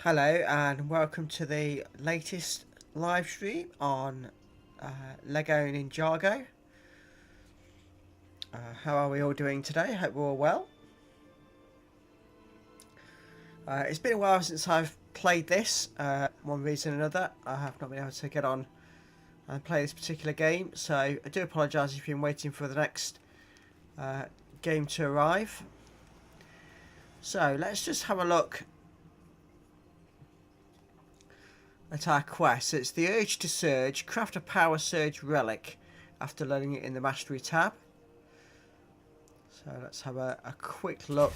Hello and welcome to the latest live stream on Lego Ninjago. How are we all doing today? Hope we're all well. It's been a while since I've played this. One reason or another, I have not been able to get on and play this particular game. So I do apologise if you've been waiting for the next game to arrive. So let's just have a look at our quest. It's the urge to surge. Craft a power surge relic after learning it in the mastery tab. So let's have a quick look.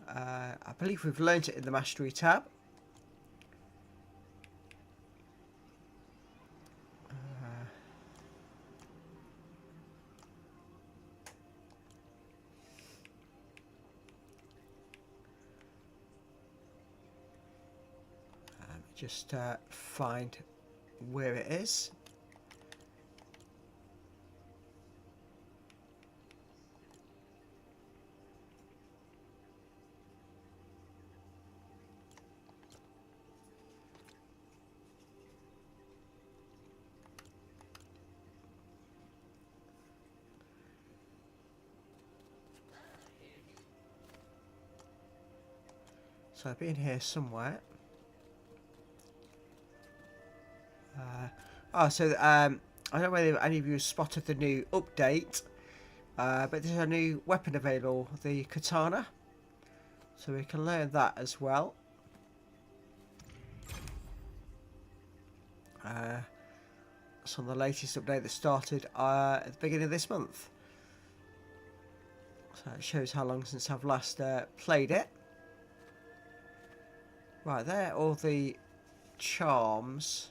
I believe we've learnt it in the mastery tab. Just find where it is. So I've been here somewhere. I don't know whether any of you spotted the new update, but there's a new weapon available, the katana. So we can learn that as well. It's on the latest update that started at the beginning of this month. So it shows how long since I've last played it. Right, there are all the charms.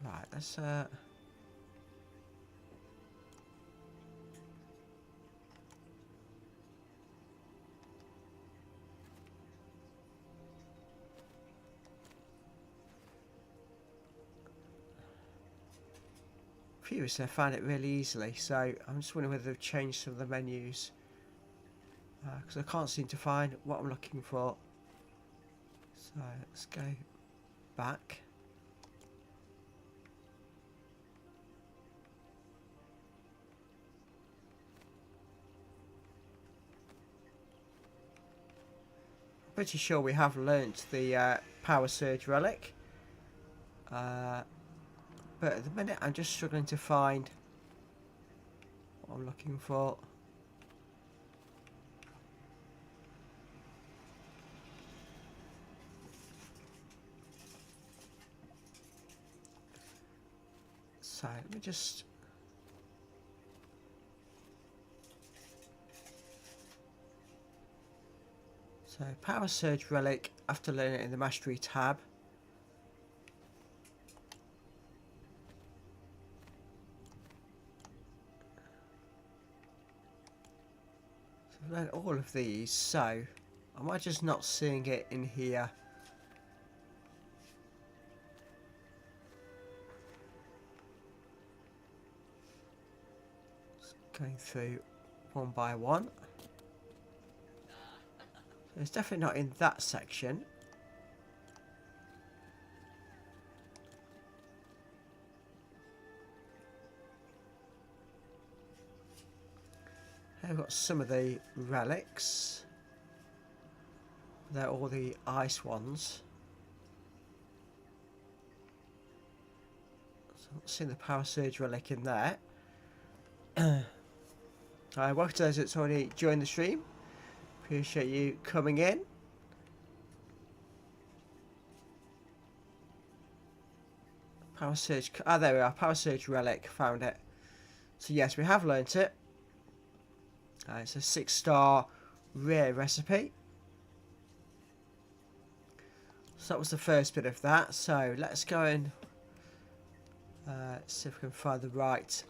Right, let's previously I found it really easily, so I'm just wondering whether they've changed some of the menus, because I can't seem to find what I'm looking for. So let's go back. I'm pretty sure we have learnt the power surge relic, but at the minute I'm just struggling to find what I'm looking for. So let me just power surge relic after learning it in the mastery tab. So I've learned all of these, so am I just not seeing it in here? Just going through one by one. So it's definitely not in that section. I've got some of the relics. They're all the ice ones. So I'm not seeing the power surge relic in there. Welcome to those that's already joined the stream. Appreciate you coming in. Power surge. Ah, there we are. Power surge relic. Found it. So yes, we have learnt it. It's a 6-star rare recipe. So that was the first bit of that. So let's go and see if we can find the right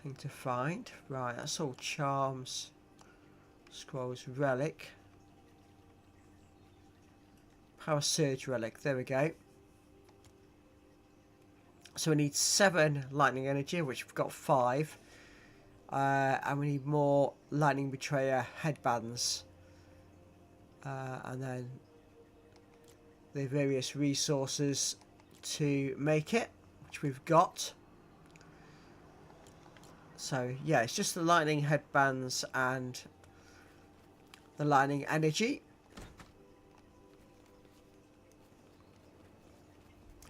thing to find. Right, that's all charms, scrolls, relic, Power Surge Relic. There we go. So we need 7 lightning energy, which we've got 5. And we need more lightning betrayer headbands. And then the various resources to make it, which we've got. So yeah, it's just the lightning headbands and the lightning energy.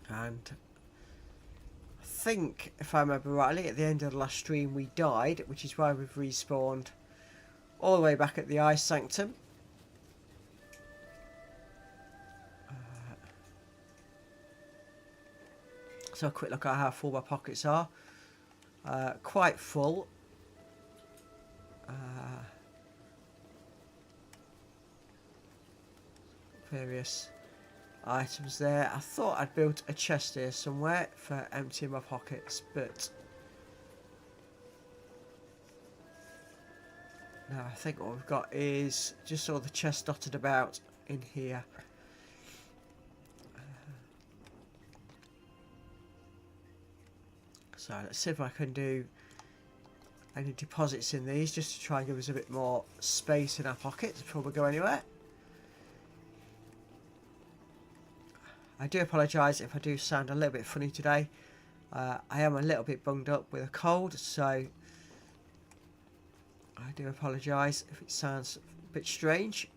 And I think, if I remember rightly, at the end of the last stream we died, which is why we've respawned all the way back at the Ice Sanctum. So a quick look at how full my pockets are. Quite full. Various items there. I thought I'd built a chest here somewhere for emptying my pockets, but no, I think what we've got is just all the chests dotted about in here. So let's see if I can do any deposits in these, just to try and give us a bit more space in our pockets before we go anywhere. I do apologise if I do sound a little bit funny today. I am a little bit bunged up with a cold, so I do apologise if it sounds a bit strange.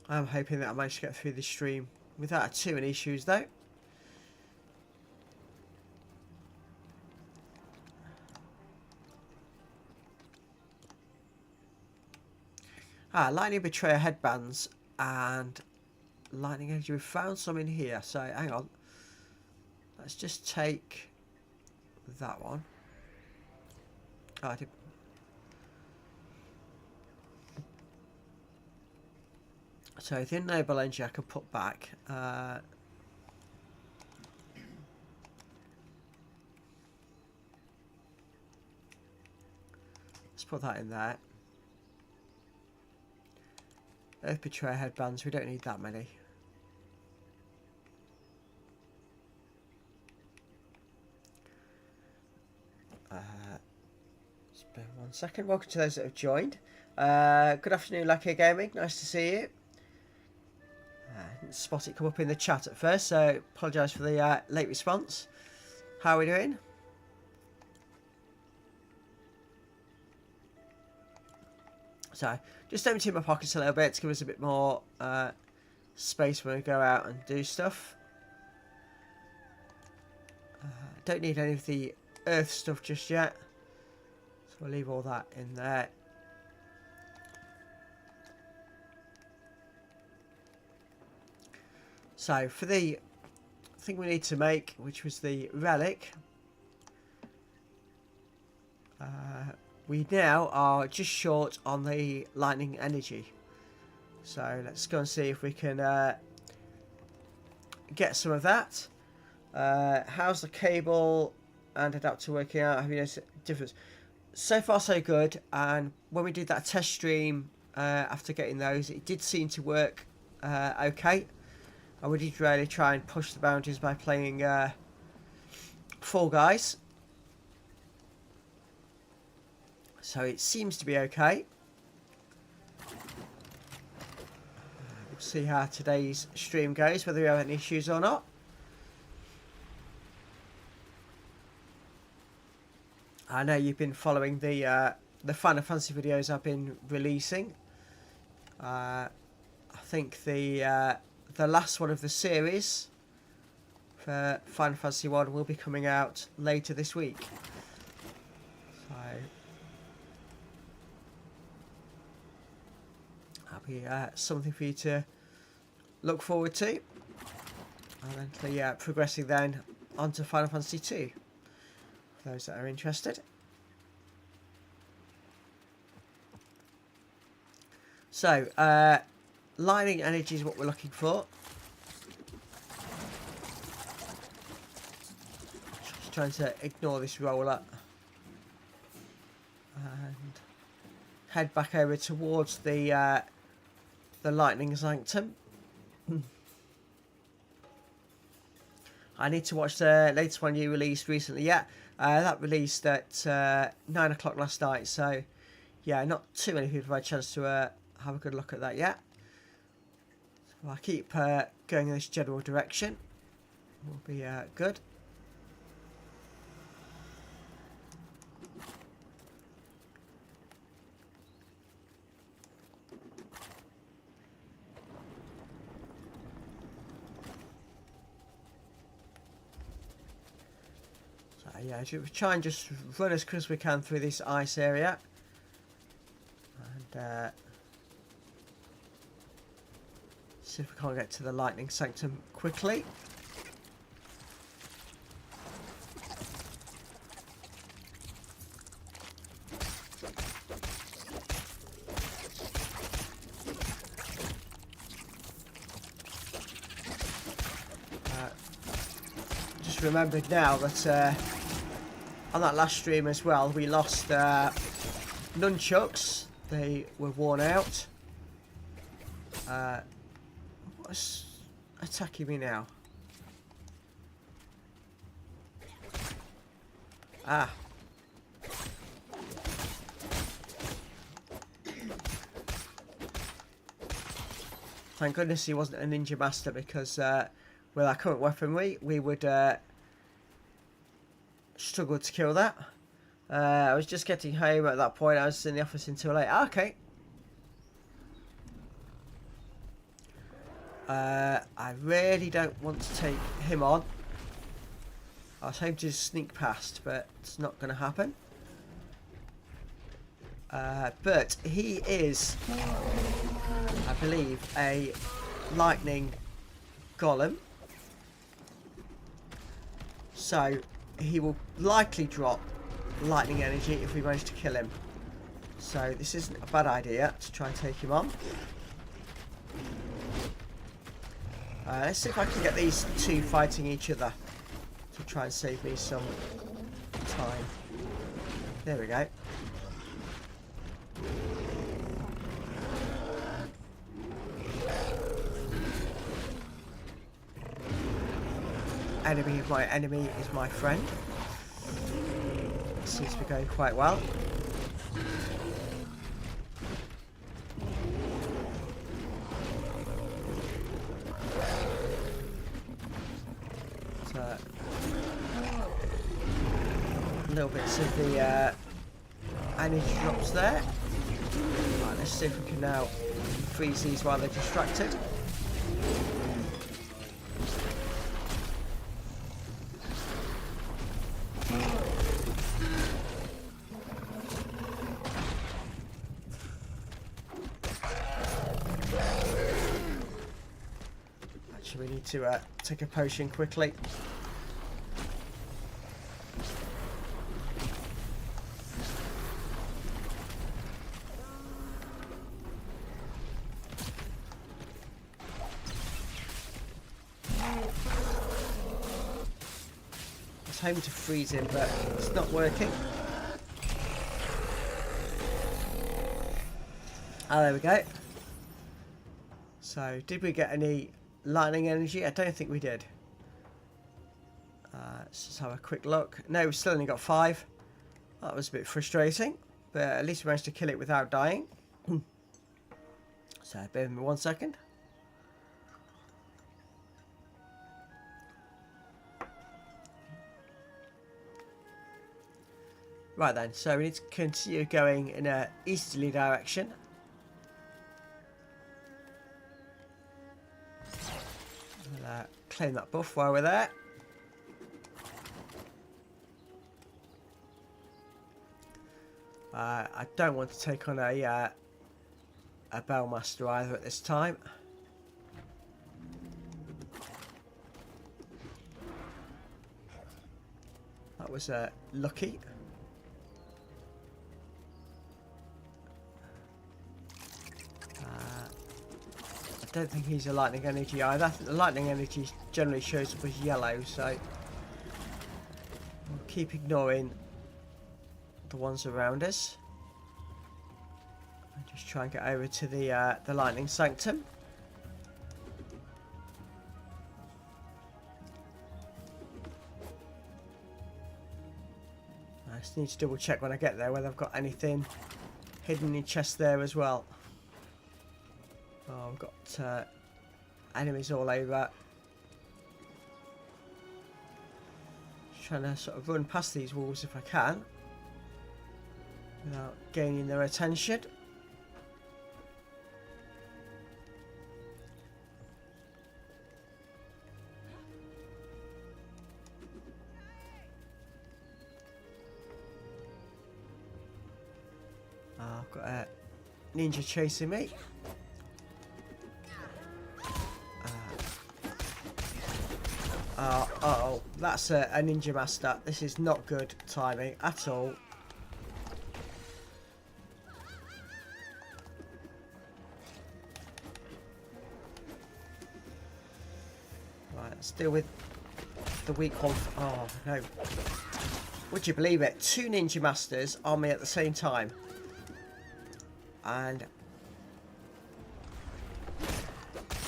I'm hoping that I managed to get through this stream without too many issues though. Lightning Betrayer headbands and lightning energy. We found some in here, so hang on. Let's just take that one. Oh, I did. So the enable energy I can put back. Let's put that in there. Earth Betrayer headbands, we don't need that many. Just bear 1 second. Welcome to those that have joined. Good afternoon, Lucky Gaming. Nice to see you. Didn't spot it come up in the chat at first, so apologise for the late response. How are we doing? So, just emptying my pockets a little bit to give us a bit more space when we go out and do stuff. Don't need any of the earth stuff just yet, so we'll leave all that in there. So, for the thing we need to make, which was the relic, we now are just short on the lightning energy. So let's go and see if we can get some of that. How's the cable and adapter working out? Have you noticed a difference? So far so good, and when we did that test stream after getting those, it did seem to work okay. And we did really try and push the boundaries by playing Fall Guys. So it seems to be okay. We'll see how today's stream goes, whether we have any issues or not. I know you've been following the Final Fantasy videos I've been releasing. I think the last one of the series for Final Fantasy 1 will be coming out later this week. So that'll be something for you to look forward to. And then progressing then onto Final Fantasy 2. For those that are interested. So, lightning energy is what we're looking for. Just trying to ignore this roller. And head back over towards the the Lightning Sanctum. I need to watch the latest one you released recently. Yeah, that released at 9 o'clock last night. So, yeah, not too many people have had a chance to have a good look at that yet. So I'll keep going in this general direction. Will be good. Yeah, should try and just run as quick as we can through this ice area. And see if we can't get to the Lightning Sanctum quickly. Just remembered now that on that last stream as well, we lost nunchucks. They were worn out. What's attacking me now? Ah. Thank goodness he wasn't a ninja master, because with our current weaponry, we would struggle to kill that. I was just getting home at that point. I was in the office until late. Okay. I really don't want to take him on. I was hoping to just sneak past, but it's not going to happen. But he is, I believe, a lightning golem. So he will likely drop lightning energy if we manage to kill him. So this isn't a bad idea to try and take him on. Let's see if I can get these two fighting each other to try and save me some time. There we go. Enemy of my enemy is my friend. Seems to be going quite well. So, little bits of the energy drops there. Right, let's see if we can now freeze these while they're distracted. We need to take a potion quickly. I was hoping to freeze him, but it's not working. Ah, there we go. So, did we get any lightning energy? I don't think we did. Let's just have a quick look. No, we still only got 5. That was a bit frustrating, but at least we managed to kill it without dying. So bear with me 1 second. Right then, so we need to continue going in a easterly direction. Claim that buff while we're there. I don't want to take on a Bellmaster either at this time. That was lucky. I don't think he's a lightning energy either. I think the lightning energy generally shows up as yellow, so we'll keep ignoring the ones around us and just Just try and get over to the Lightning Sanctum. I just need to double check when I get there whether I've got anything hidden in chests there as well. Oh, I've got enemies all over. Just trying to sort of run past these walls if I can without gaining their attention. I've got a ninja chasing me. Uh-oh, that's a ninja master. This is not good timing at all. Right, let's deal with the weak one. Oh, no. Would you believe it? 2 ninja masters on me at the same time. And...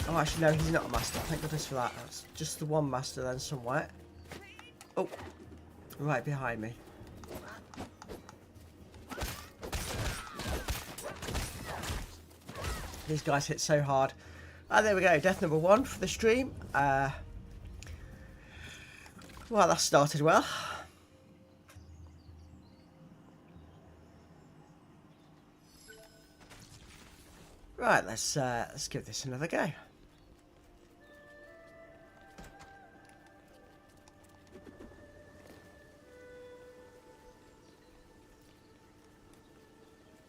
oh, actually, no, he's not a master. Thank goodness for that. That's just the one master then somewhere. Oh, right behind me. These guys hit so hard. And there we go. Death number 1 for the stream. Well, that started well. Right, let's give this another go.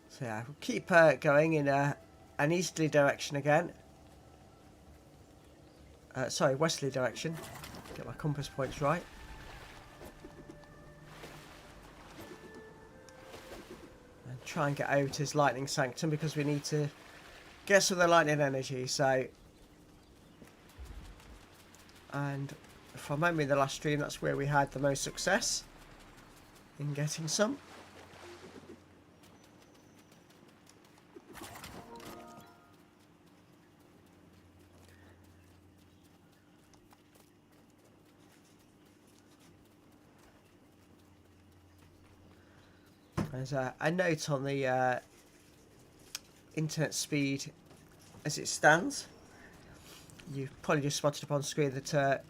So yeah, we'll keep going in an easterly direction again. Sorry, westerly direction. Get my compass points right. And try and get over to his Lightning Sanctum because we need to get some of the lightning energy. So, and if I remember in the last stream, that's where we had the most success in getting some. There's a note on the internet speed as it stands. You've probably just spotted up on screen that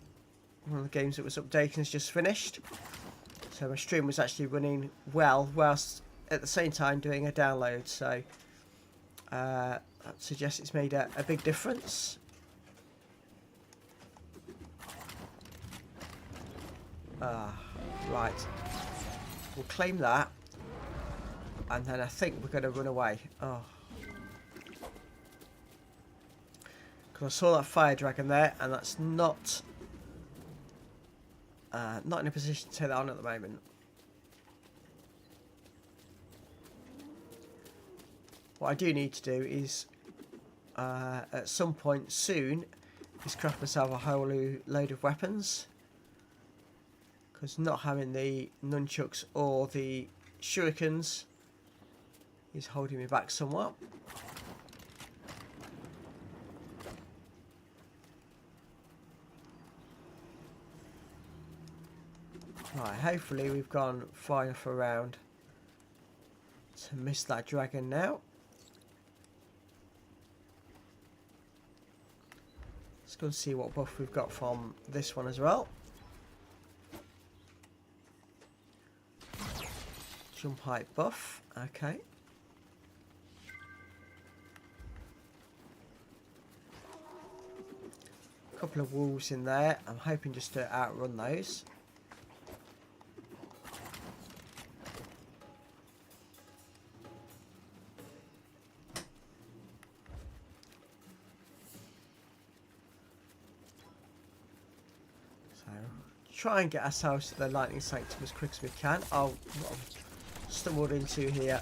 one of the games that was updating has just finished. So my stream was actually running well whilst at the same time doing a download. So that suggests it's made a big difference. Right. We'll claim that. And then I think we're going to run away. Oh. Because I saw that fire dragon there, and that's not in a position to take that on at the moment. What I do need to do is, at some point soon, is craft myself a whole load of weapons. Because not having the nunchucks or the shurikens is holding me back somewhat. Right, hopefully we've gone far enough around to miss that dragon now. Let's go and see what buff we've got from this one as well. Jump height buff, okay. Couple of wolves in there. I'm hoping just to outrun those. So try and get ourselves to the Lightning Sanctum as quick as we can. Oh, what I've stumbled into here.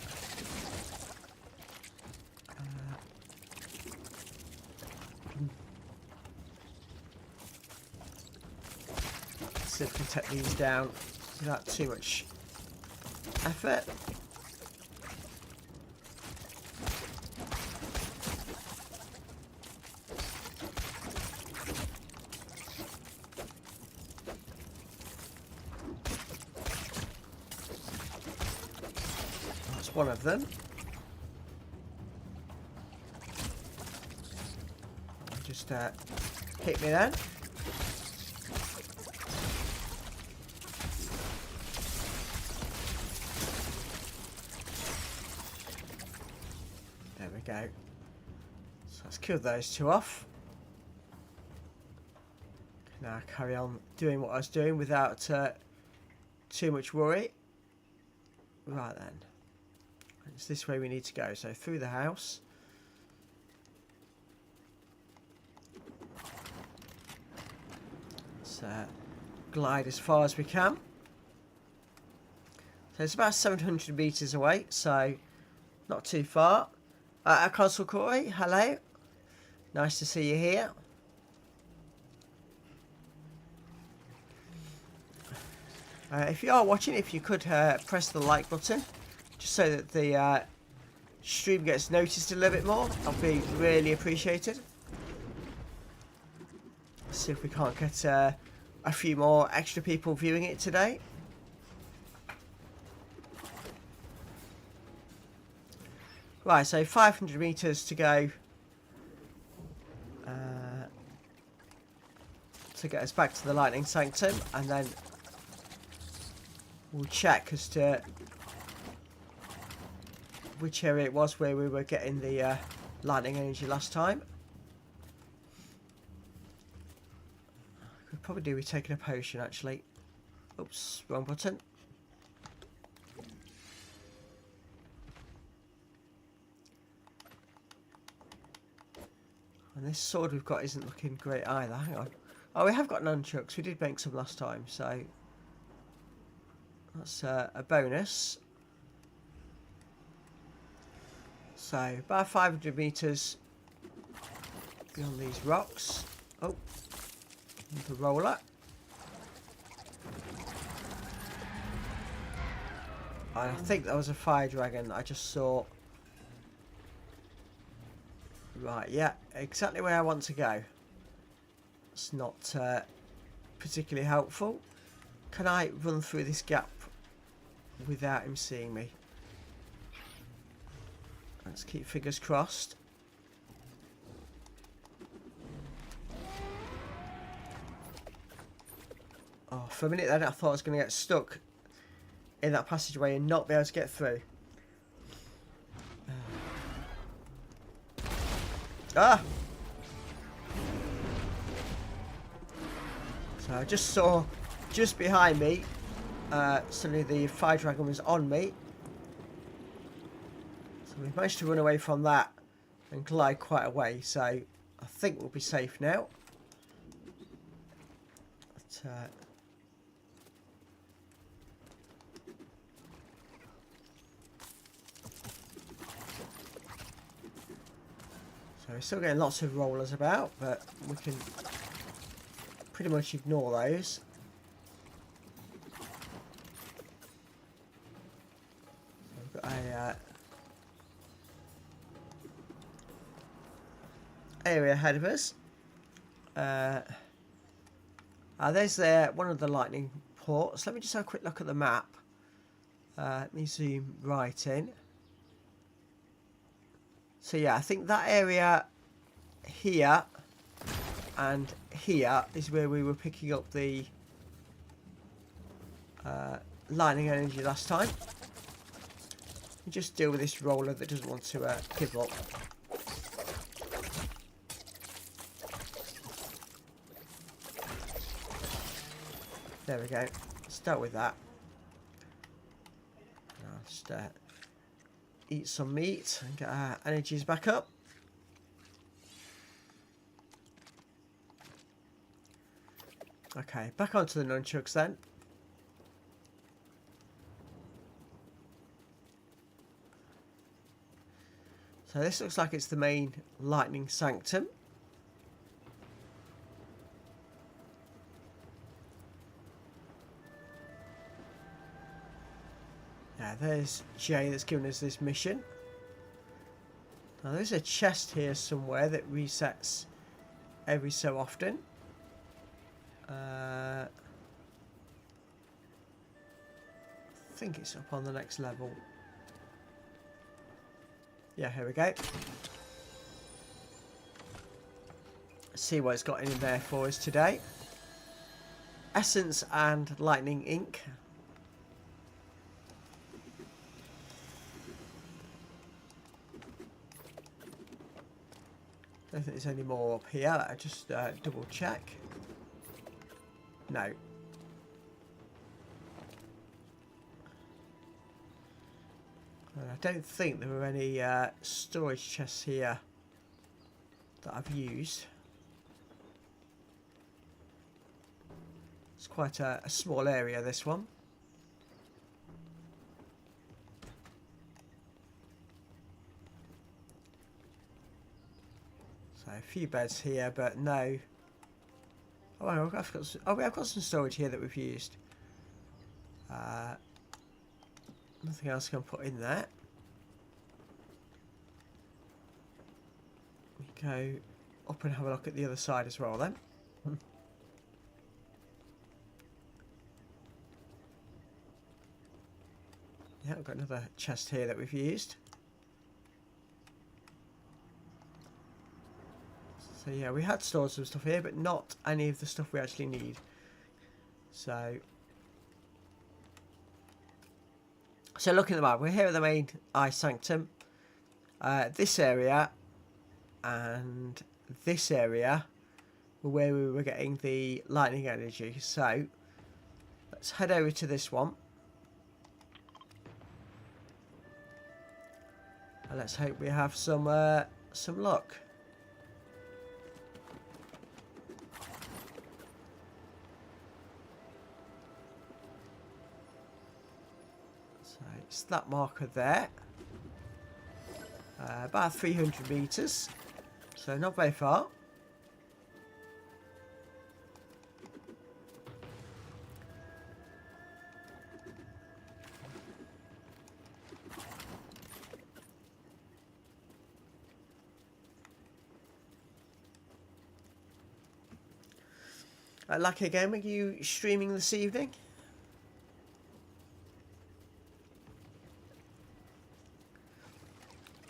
See if we can take these down without too much effort. That's one of them. Just hit me then. There we go. So let's kill those two off. Now carry on doing what I was doing without too much worry. Right then. It's this way we need to go. So through the house. Let's glide as far as we can. So it's about 700 meters away, so not too far. Consul Corey, hello. Nice to see you here. If you are watching, if you could press the like button, just so that the stream gets noticed a little bit more, that'll be really appreciated. Let's see if we can't get a few more extra people viewing it today. Right, so 500 meters to go to get us back to the Lightning Sanctum, and then we'll check as to which area it was where we were getting the lightning energy last time. Could probably do with taking a potion actually. Oops, wrong button. And this sword we've got isn't looking great either. Hang on. Oh, we have got nunchucks. We did make some last time, so that's a bonus. So about 500 meters beyond these rocks. Oh, the roller. I think that was a fire dragon that I just saw. Right, yeah, exactly where I want to go. It's not particularly helpful. Can I run through this gap without him seeing me? Let's keep fingers crossed. Oh, for a minute then I thought I was going to get stuck in that passageway and not be able to get through. Ah! So I just saw, just behind me, suddenly the fire dragon was on me. So we've managed to run away from that and glide quite a way, so I think we'll be safe now. But, so we're still getting lots of rollers about, but we can pretty much ignore those. So we've got a area ahead of us. There's one of the lightning ports. Let me just have a quick look at the map. Let me zoom right in. So yeah, I think that area here and here is where we were picking up the lightning energy last time. We just deal with this roller that doesn't want to give up. There we go. Start with that. I'll just eat some meat and get our energies back up. Okay, back onto the nunchucks then. So this looks like it's the main lightning sanctum. Yeah, there's Jay that's given us this mission. Now there's a chest here somewhere that resets every so often. I think it's up on the next level. Yeah, here we go. Let's see what it's got in there for us today. Essence and lightning ink. I don't think there's any more up here. I just double check. No. And I don't think there were any storage chests here that I've used. It's quite a small area, this one. So a few beds here, but no. Oh, I've got some storage here that we've used. Nothing else I can put in there. We go up and have a look at the other side as well then. Yeah, I've got another chest here that we've used. So yeah, we had stored some stuff here, but not any of the stuff we actually need. So looking at the map, we're here at the main Eye Sanctum. This area and this area were where we were getting the lightning energy. So let's head over to this one. And let's hope we have some luck. So it's that marker there. About 300 meters. So not very far. Lucky again, are you streaming this evening?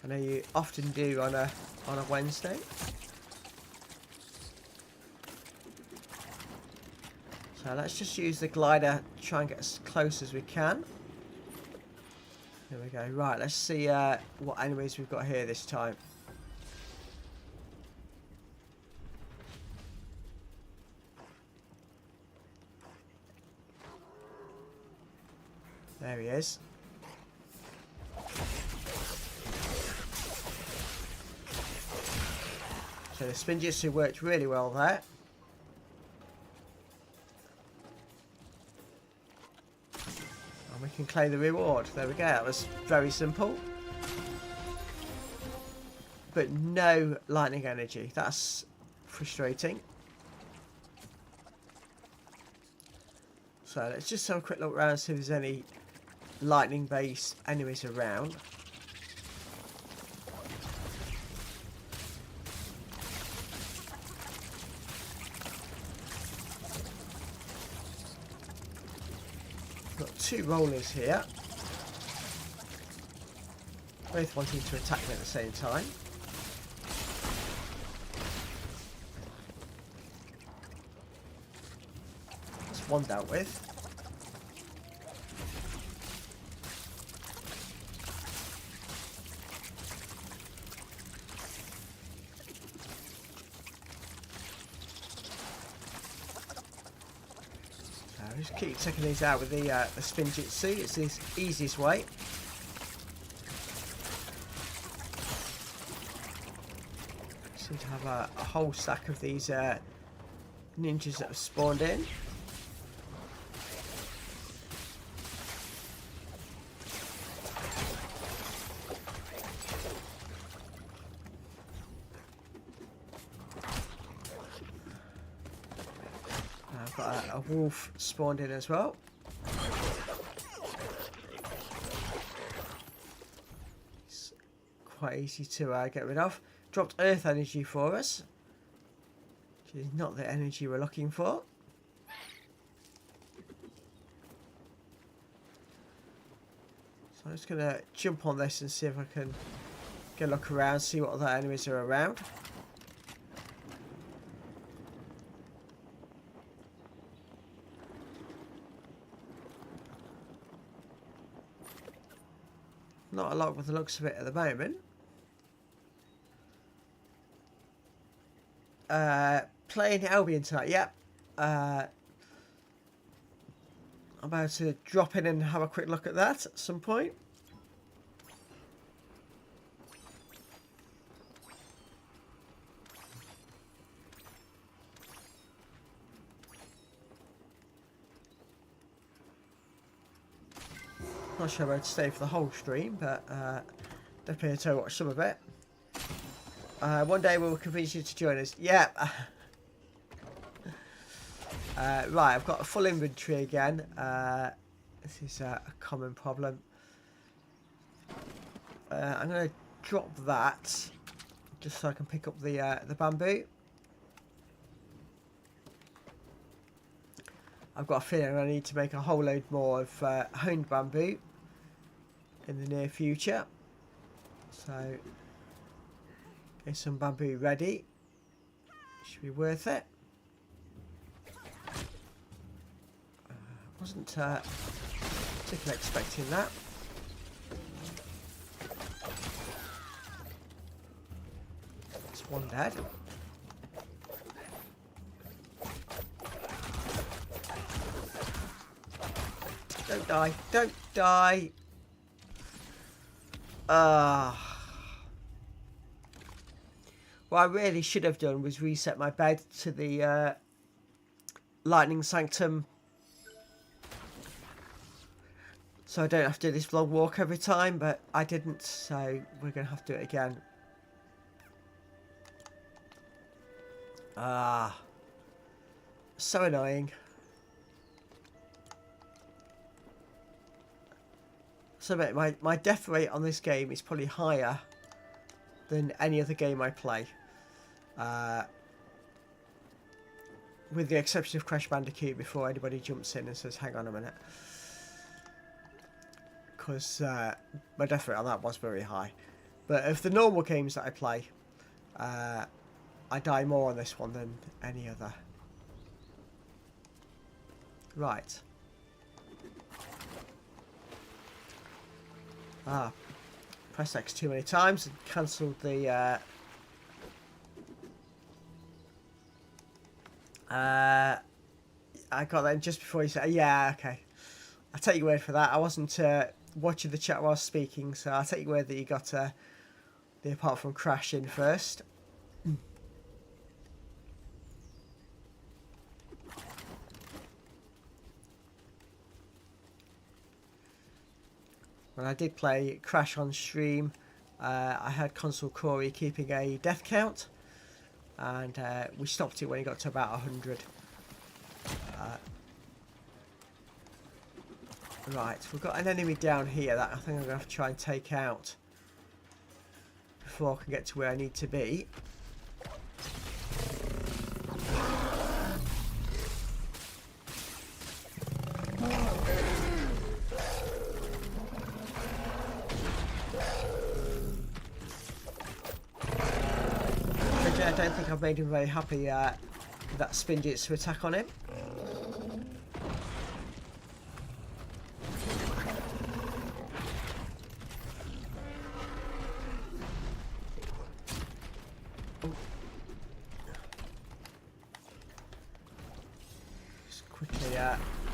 I know you often do on a Wednesday. So let's just use the glider, try and get as close as we can. There we go. Right, let's see what enemies we've got here this time. There he is. So the Spinjitzu worked really well there. And we can claim the reward. There we go. That was very simple. But no lightning energy. That's frustrating. So let's just have a quick look around, see if there's any lightning based enemies around. Got two rollers here, both wanting to attack me at the same time. That's one dealt with. Just keep taking these out with the Spinjitzu. It's the easiest way. Seem to have a whole stack of these ninjas that have spawned in. I've got a wolf spawned in as well. It's quite easy to get rid of. Dropped earth energy for us, which is not the energy we're looking for. So I'm just going to jump on this and see if I can go look around, see what other enemies are around. Not a lot with the looks of it at the moment. Playing Albion tonight, yep. I'm about to drop in and have a quick look at that at some point. Not sure where to stay for the whole stream, but definitely to watch some of it. One day we'll convince you to join us. Yeah. Right, I've got a full inventory again. This is a common problem. I'm going to drop that just so I can pick up the bamboo. I've got a feeling I need to make a whole load more of honed bamboo in the near future. So, get some bamboo ready. Should be worth it. Wasn't particularly expecting that. It's one dead. Don't die. Don't die. What I really should have done was reset my bed to the Lightning Sanctum, so I don't have to do this long walk every time, but I didn't, so we're going to have to do it again. So annoying. So my death rate on this game is probably higher than any other game I play. With the exception of Crash Bandicoot, before anybody jumps in and says, hang on a minute. Because my death rate on that was very high. But of the normal games that I play, I die more on this one than any other. Right. Press X too many times and cancelled the I got that just before you said, yeah, okay. I'll take your word for that. I wasn't watching the chat while I was speaking, so I'll take your word that you got the apart from Crash in first. When I did play Crash on stream, I had Console Corey keeping a death count, and we stopped it when he got to about 100. Right, we've got an enemy down here that I think I'm going to have to try and take out before I can get to where I need to be. I don't think I've made him very happy with that Spinjitzu attack on him. Just quickly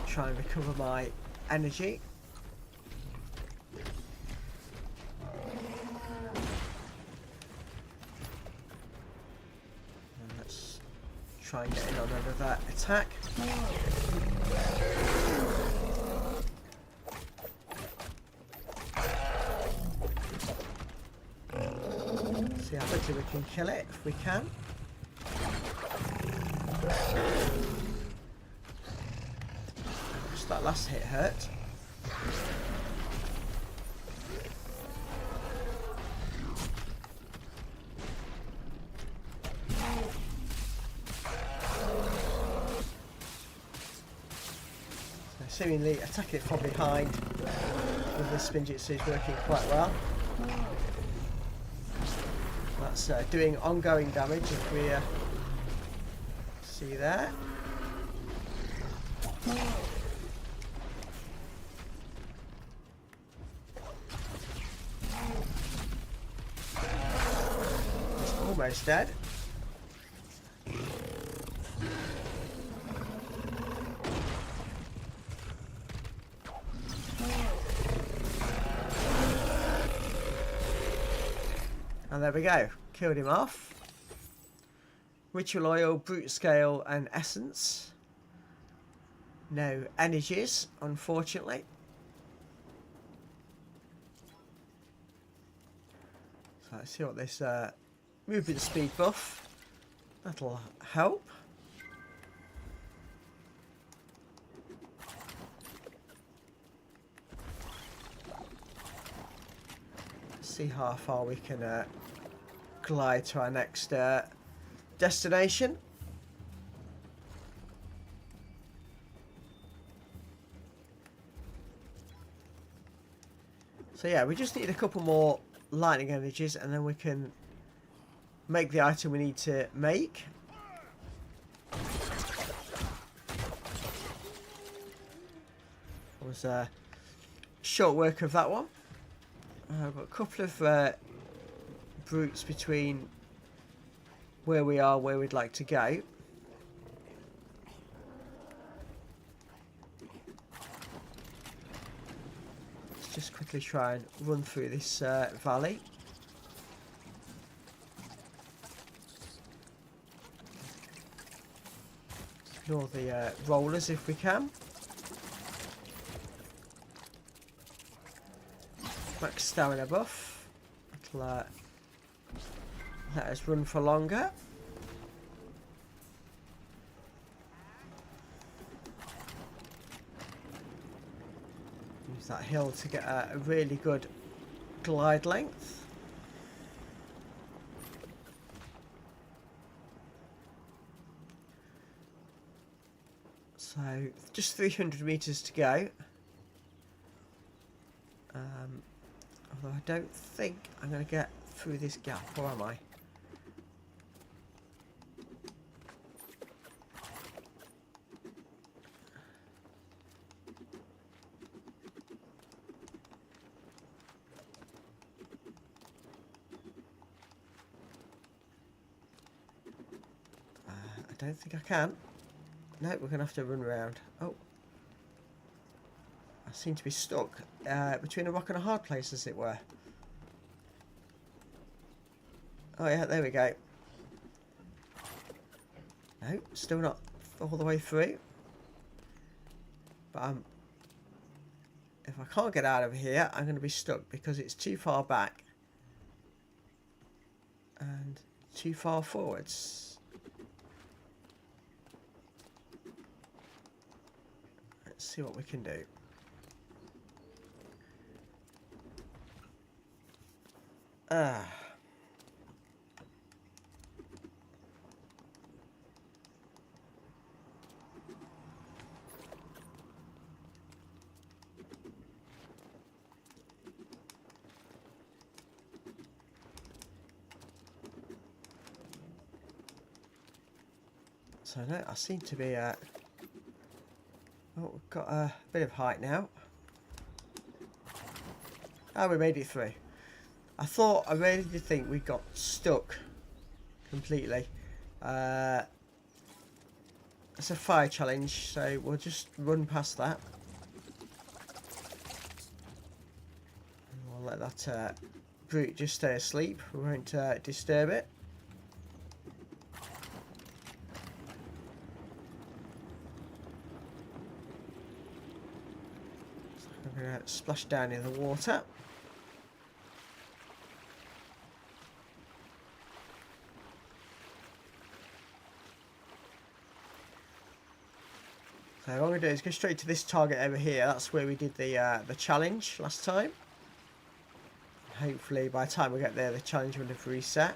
try and recover my energy. Try and get in on another attack. See how quickly we can kill it if we can. Just that last hit hurt. Seemingly attacking it from behind with this Spinjitzu is working quite well. that's doing ongoing damage, if we see there. It's almost dead. And there we go, killed him off. Ritual oil, brute scale and essence. No energies, unfortunately. So let's see what this movement speed buff, that'll help. Let's see how far we can glide to our next destination. So yeah, we just need a couple more lightning energies and then we can make the item we need to make. It was short work of that one. I've got a couple of brutes between where we are, where we'd like to go. Let's just quickly try and run through this valley. Ignore the rollers if we can. Max stamina buff. That'll let us run for longer. Use that hill to get a really good glide length. So just 300 meters to go. Although I don't think I'm going to get through this gap, or am I? I don't think I can. No, we're going to have to run around. Oh. I seem to be stuck between a rock and a hard place, as it were. Oh yeah, there we go. No, still not all the way through. But if I can't get out of here, I'm going to be stuck because it's too far back and too far forwards. Let's see what we can do. So no, I seem to be oh, we've got a bit of height now. Oh, we made it through. I really did think we got stuck completely. It's a fire challenge, so we'll just run past that. And we'll let that brute just stay asleep. We won't disturb it. So I'm going to splash down in the water. So what I'm going to do is go straight to this target over here. That's where we did the challenge last time. Hopefully by the time we get there, the challenge will have reset.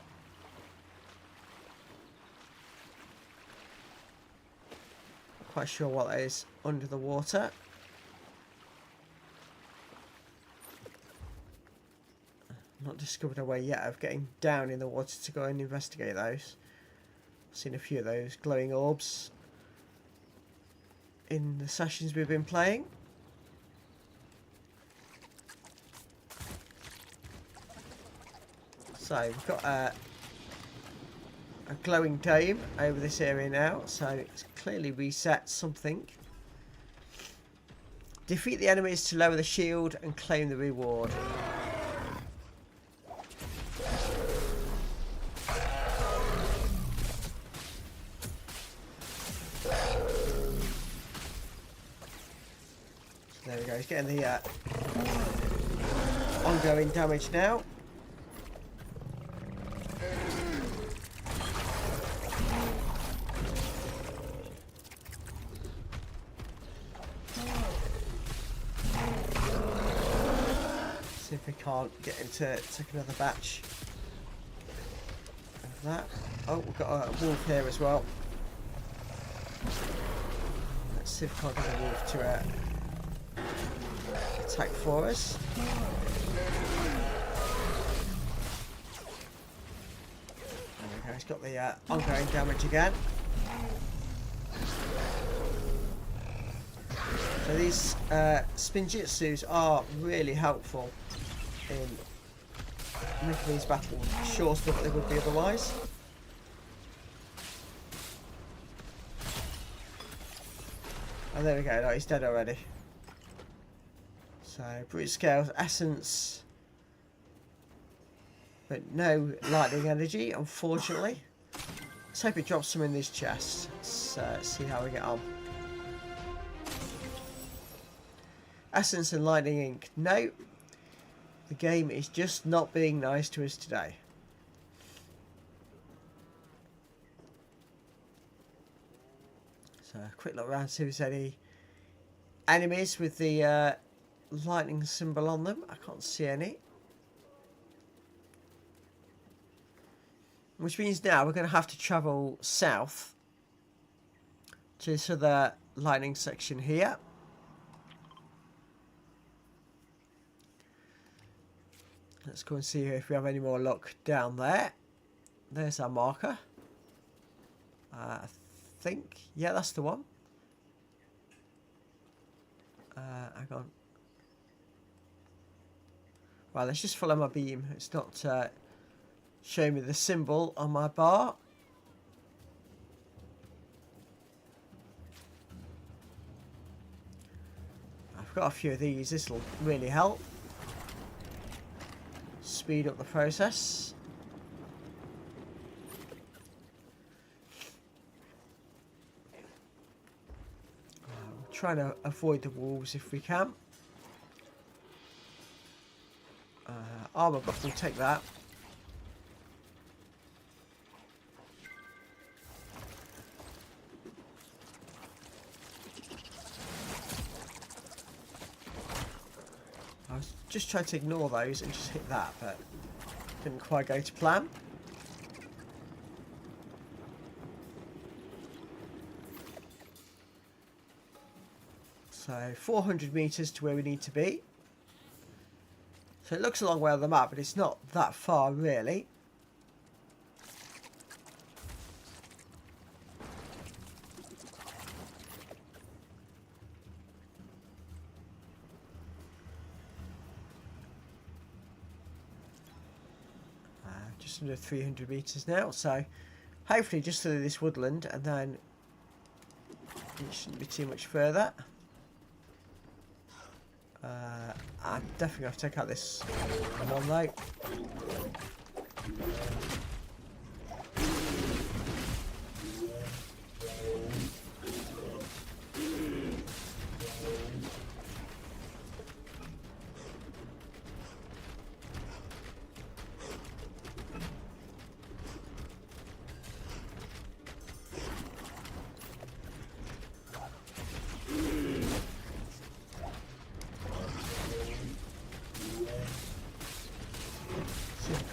Not quite sure what that is under the water. not discovered a way yet of getting down in the water to go and investigate those. I've seen a few of those glowing orbs in the sessions we've been playing. So we've got a glowing dome over this area now, so it's clearly reset something. Defeat the enemies to lower the shield and claim the reward. So there we go, he's getting the ongoing damage now. See if we can't get him to take another batch of that. Oh, we've got a wolf here as well. Let's see if we can't get a wolf to attack for us. There we go, he's got the ongoing damage again. So these spinjitzus are really helpful in making these battles shorter than they would be otherwise. And there we go, no, he's dead already. So, brute scales, essence, but no lightning energy, unfortunately. Let's hope it drops some in this chest. Let's see how we get on. Essence and lightning ink, no. The game is just not being nice to us today. So, a quick look around, see if there's any enemies with the lightning symbol on them. I can't see any. Which means now we're going to have to travel south to this other lightning section here. Let's go and see if we have any more luck down there. There's our marker. I think, yeah, that's the one. Hang on. Right, let's just follow my beam. It's not showing me the symbol on my bar. I've got a few of these. This will really help speed up the process. We're trying to avoid the wolves if we can. Armor buff, we'll take that. I was just trying to ignore those and just hit that, but didn't quite go to plan. So 400 meters to where we need to be. So it looks a long way on the map, but it's not that far really. Just under 300 meters now, so hopefully just through this woodland, and then it shouldn't be too much further. I'm definitely going to take out this one though.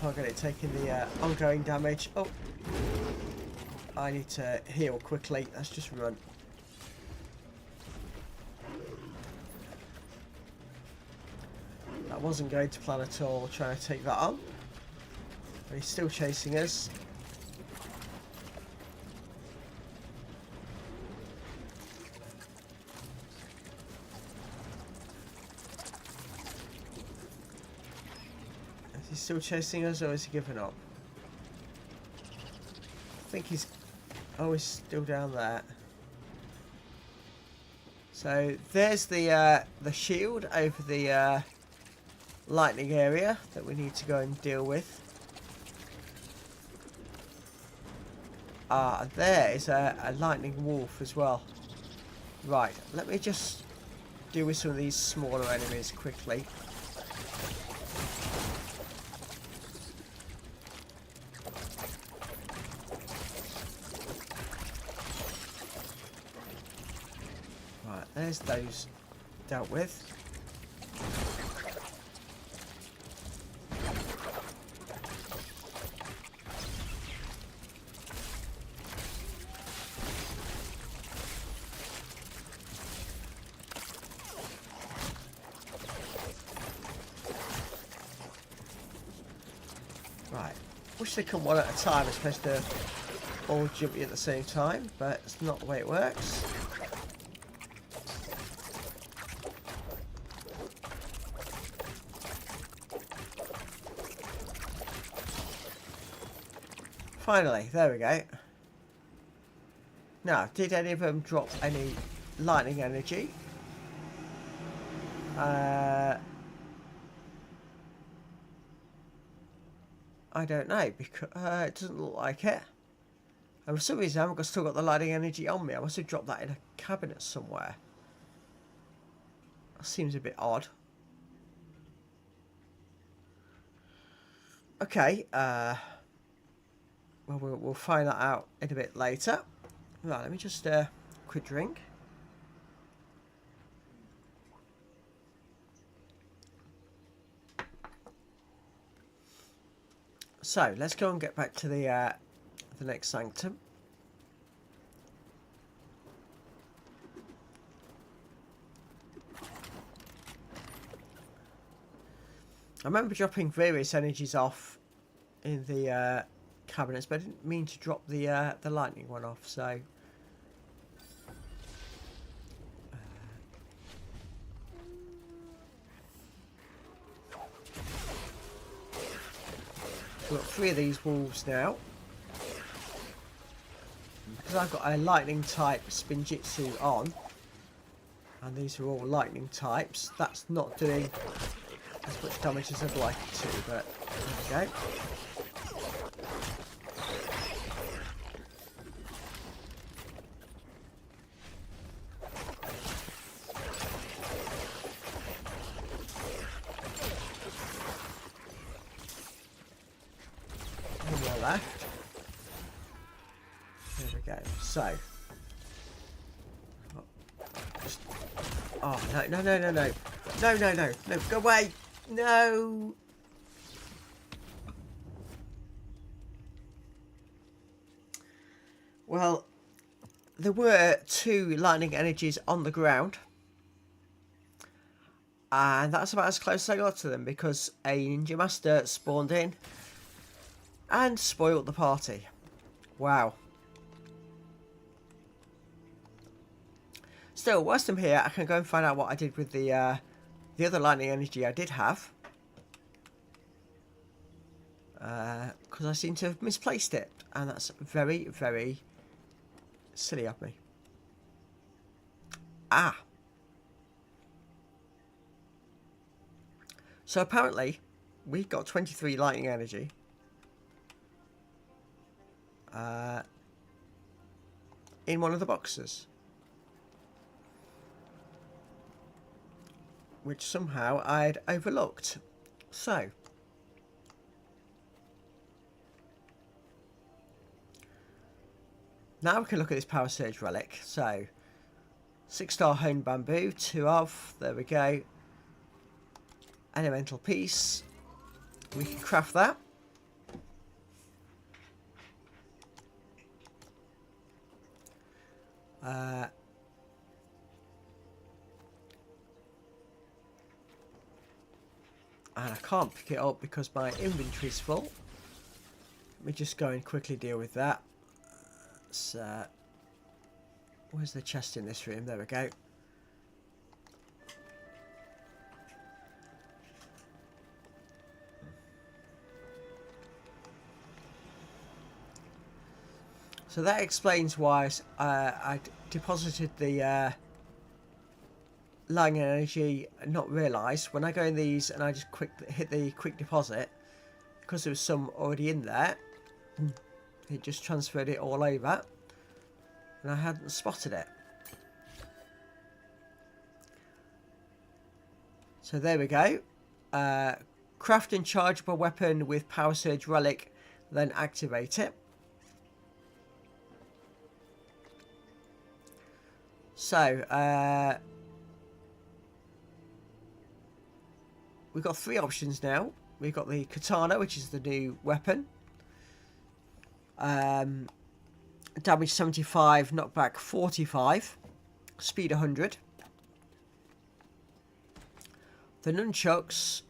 Can't get it taking the ongoing damage. Oh, I need to heal quickly. Let's just run. That wasn't going to plan at all trying to take that on. But he's still chasing us. Is he still chasing us, or is he giving up? I think he's... Oh, he's still down there. So there's the shield over the lightning area that we need to go and deal with. There is a lightning wolf as well. Right, let me just deal with some of these smaller enemies quickly. Right, there's those dealt with. Right, wish they come one at a time as opposed to all jumping at the same time, but it's not the way it works. Finally, there we go. Now, did any of them drop any lightning energy? I don't know, because it doesn't look like it. And for some reason, I haven't still got the lightning energy on me. I must have dropped that in a cabinet somewhere. That seems a bit odd. Okay, well, we'll find that out in a bit later. Right, let me just quick drink. So let's go and get back to the next sanctum. I remember dropping various energies off in the cabinets, but I didn't mean to drop the lightning one off. So we've got 3 of these wolves now. Because I've got a lightning type Spinjitzu on, and these are all lightning types, that's not doing as much damage as I'd like it to, but there we go. One more left. There we go. So, oh no, go away. No. Well, there were 2 lightning energies on the ground, and that's about as close as I got to them, because a ninja master spawned in and spoiled the party. Wow. Still, whilst I'm here, I can go and find out what I did with the other lightning energy I did have. Because I seem to have misplaced it. And that's very, very silly of me. Ah. So apparently, we got 23 lightning energy. In one of the boxes. Which somehow I'd overlooked. So, now we can look at this Power Surge relic. So, 6-star honed bamboo, 2 of, there we go. Elemental piece, we can craft that. And I can't pick it up because my inventory's full. Let me just go and quickly deal with that. So, where's the chest in this room? There we go. So that explains why I deposited the lying energy and not realised. When I go in these and I just hit the quick deposit, because there was some already in there, it just transferred it all over and I hadn't spotted it. So there we go. Craft and chargeable weapon with power surge relic, then activate it. So we've got 3 options now. We've got the katana, which is the new weapon. Damage 75, knockback 45, speed 100. The nunchucks,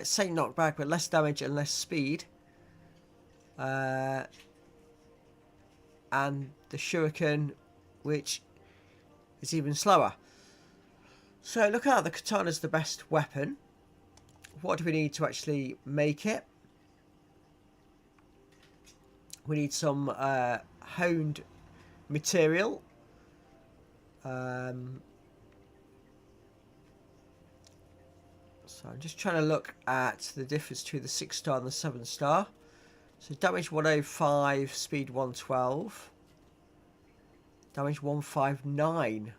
same knockback but less damage and less speed. And the shuriken, which is even slower. So look at that, the katana's the best weapon. What do we need to actually make it? We need some honed material. So I'm just trying to look at the difference between the 6-star and the 7-star. So damage 105, speed 112. Damage 159.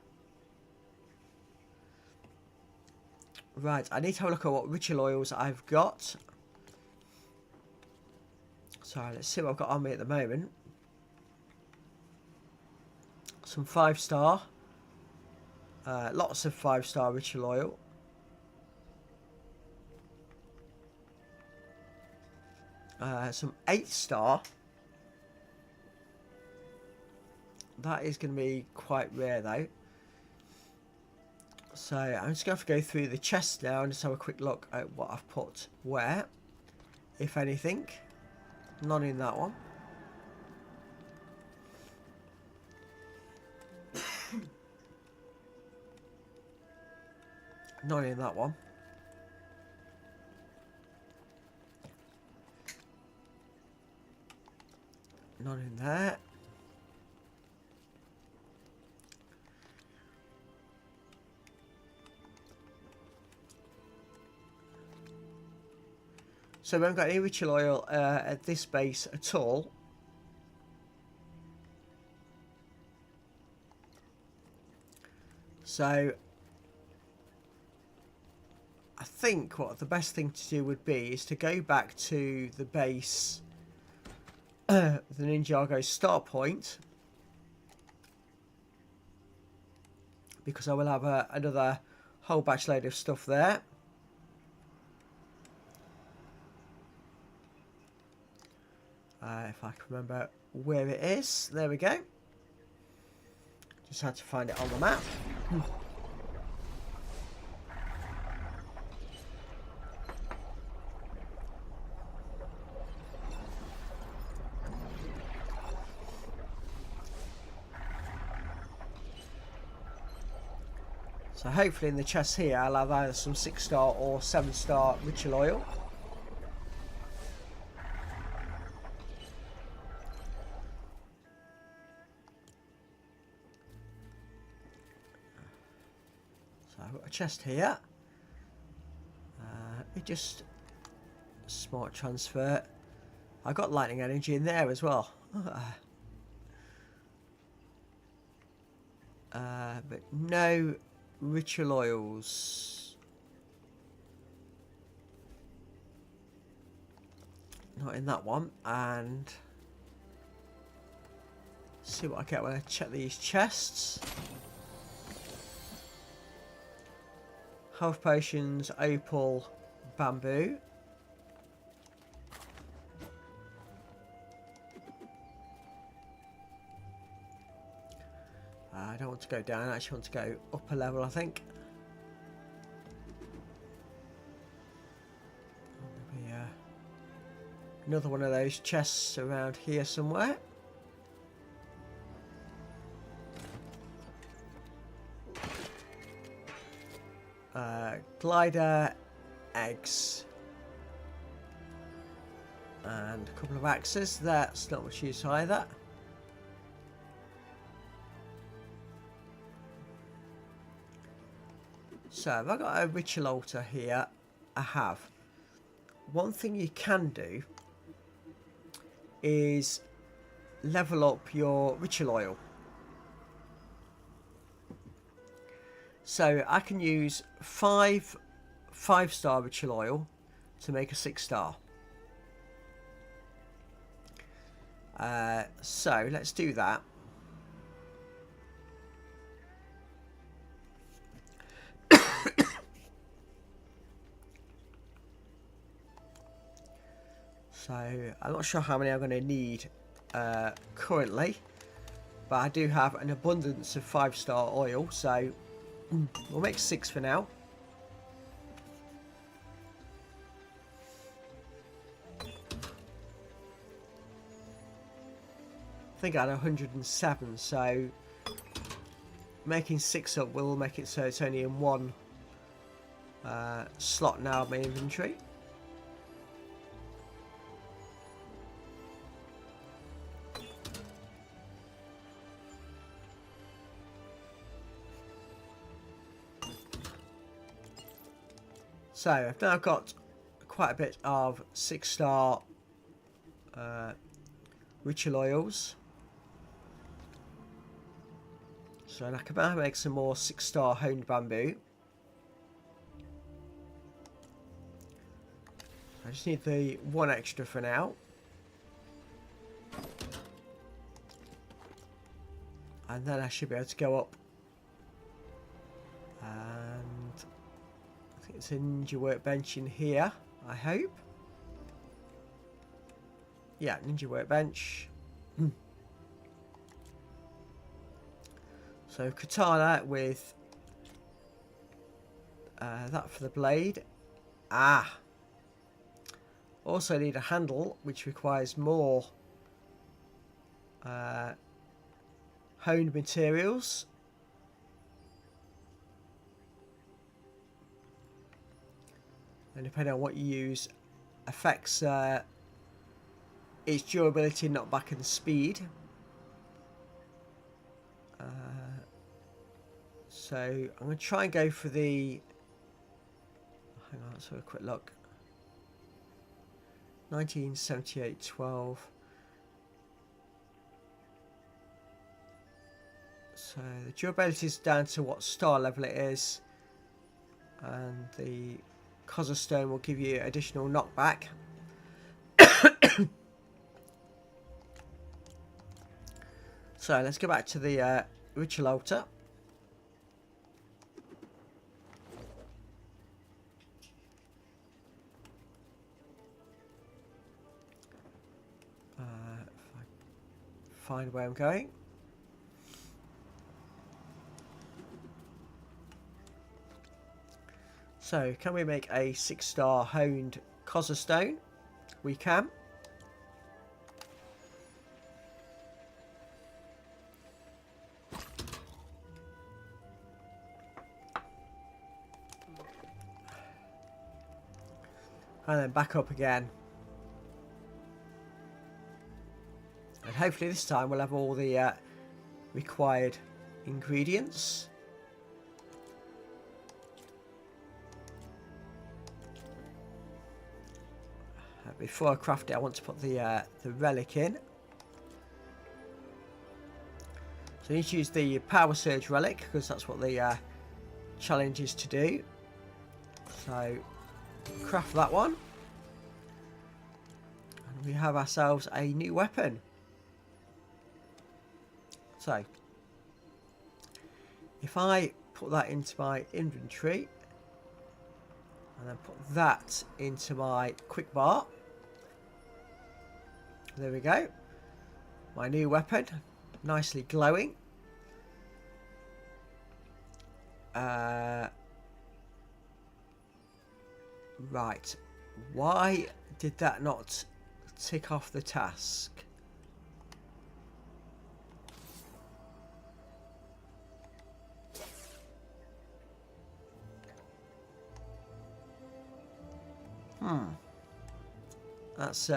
Right, I need to have a look at what ritual oils I've got. So let's see what I've got on me at the moment. Some 5-star. Lots of 5-star ritual oil. Some 8-star. That is going to be quite rare though. So I'm just going to have to go through the chest now and just have a quick look at what I've put where, if anything. None in that one. None in that one. None in there. So we haven't got any ritual oil at this base at all. So I think what the best thing to do would be is to go back to the base, the Ninjago start point, because I will have another whole batch load of stuff there. If I can remember where it is. There we go. Just had to find it on the map. So hopefully in the chest here I'll have either some 6-star or 7-star ritual oil. I've got a chest here. It just smart transfer. I got lightning energy in there as well. But no ritual oils. Not in that one. And see what I get when I check these chests. Health potions, opal, bamboo. I don't want to go down, I actually want to go up a level, I think. Another one of those chests around here somewhere. Glider, eggs, and a couple of axes. That's not much use either. So have I got a ritual altar here? I have. One thing you can do is level up your ritual oil. So I can use 5-star ritual oil to make a 6-star. So let's do that. So I'm not sure how many I'm going to need currently, but I do have an abundance of 5-star oil, so we'll make 6 for now. I think I had 107, so making 6 up will make it so it's only in one slot now of my inventory. So I've now got quite a bit of 6-star ritual oils. So I can now make some more 6-star honed bamboo. I just need the one extra for now. And then I should be able to go up. And I think it's a ninja workbench in here, I hope. Yeah, ninja workbench. So katana with that for the blade. Also need a handle which requires more honed materials. And depending on what you use affects its durability, knockback and speed. So I'm going to try and go for the... Hang on, let's have a quick look. 1978-12. So the durability is down to what star level it is. And the Cosser Stone will give you additional knockback. So let's go back to the ritual altar. If I find where I'm going. So, can we make a 6-star honed Cosser Stone? We can. And then back up again. And hopefully this time we'll have all the required ingredients. Before I craft it, I want to put the relic in. So I need to use the Power Surge relic because that's what the challenge is to do. So craft that one. And we have ourselves a new weapon. So if I put that into my inventory and then put that into my quick bar. There we go. My new weapon, nicely glowing. Right. Why did that not tick off the task. That's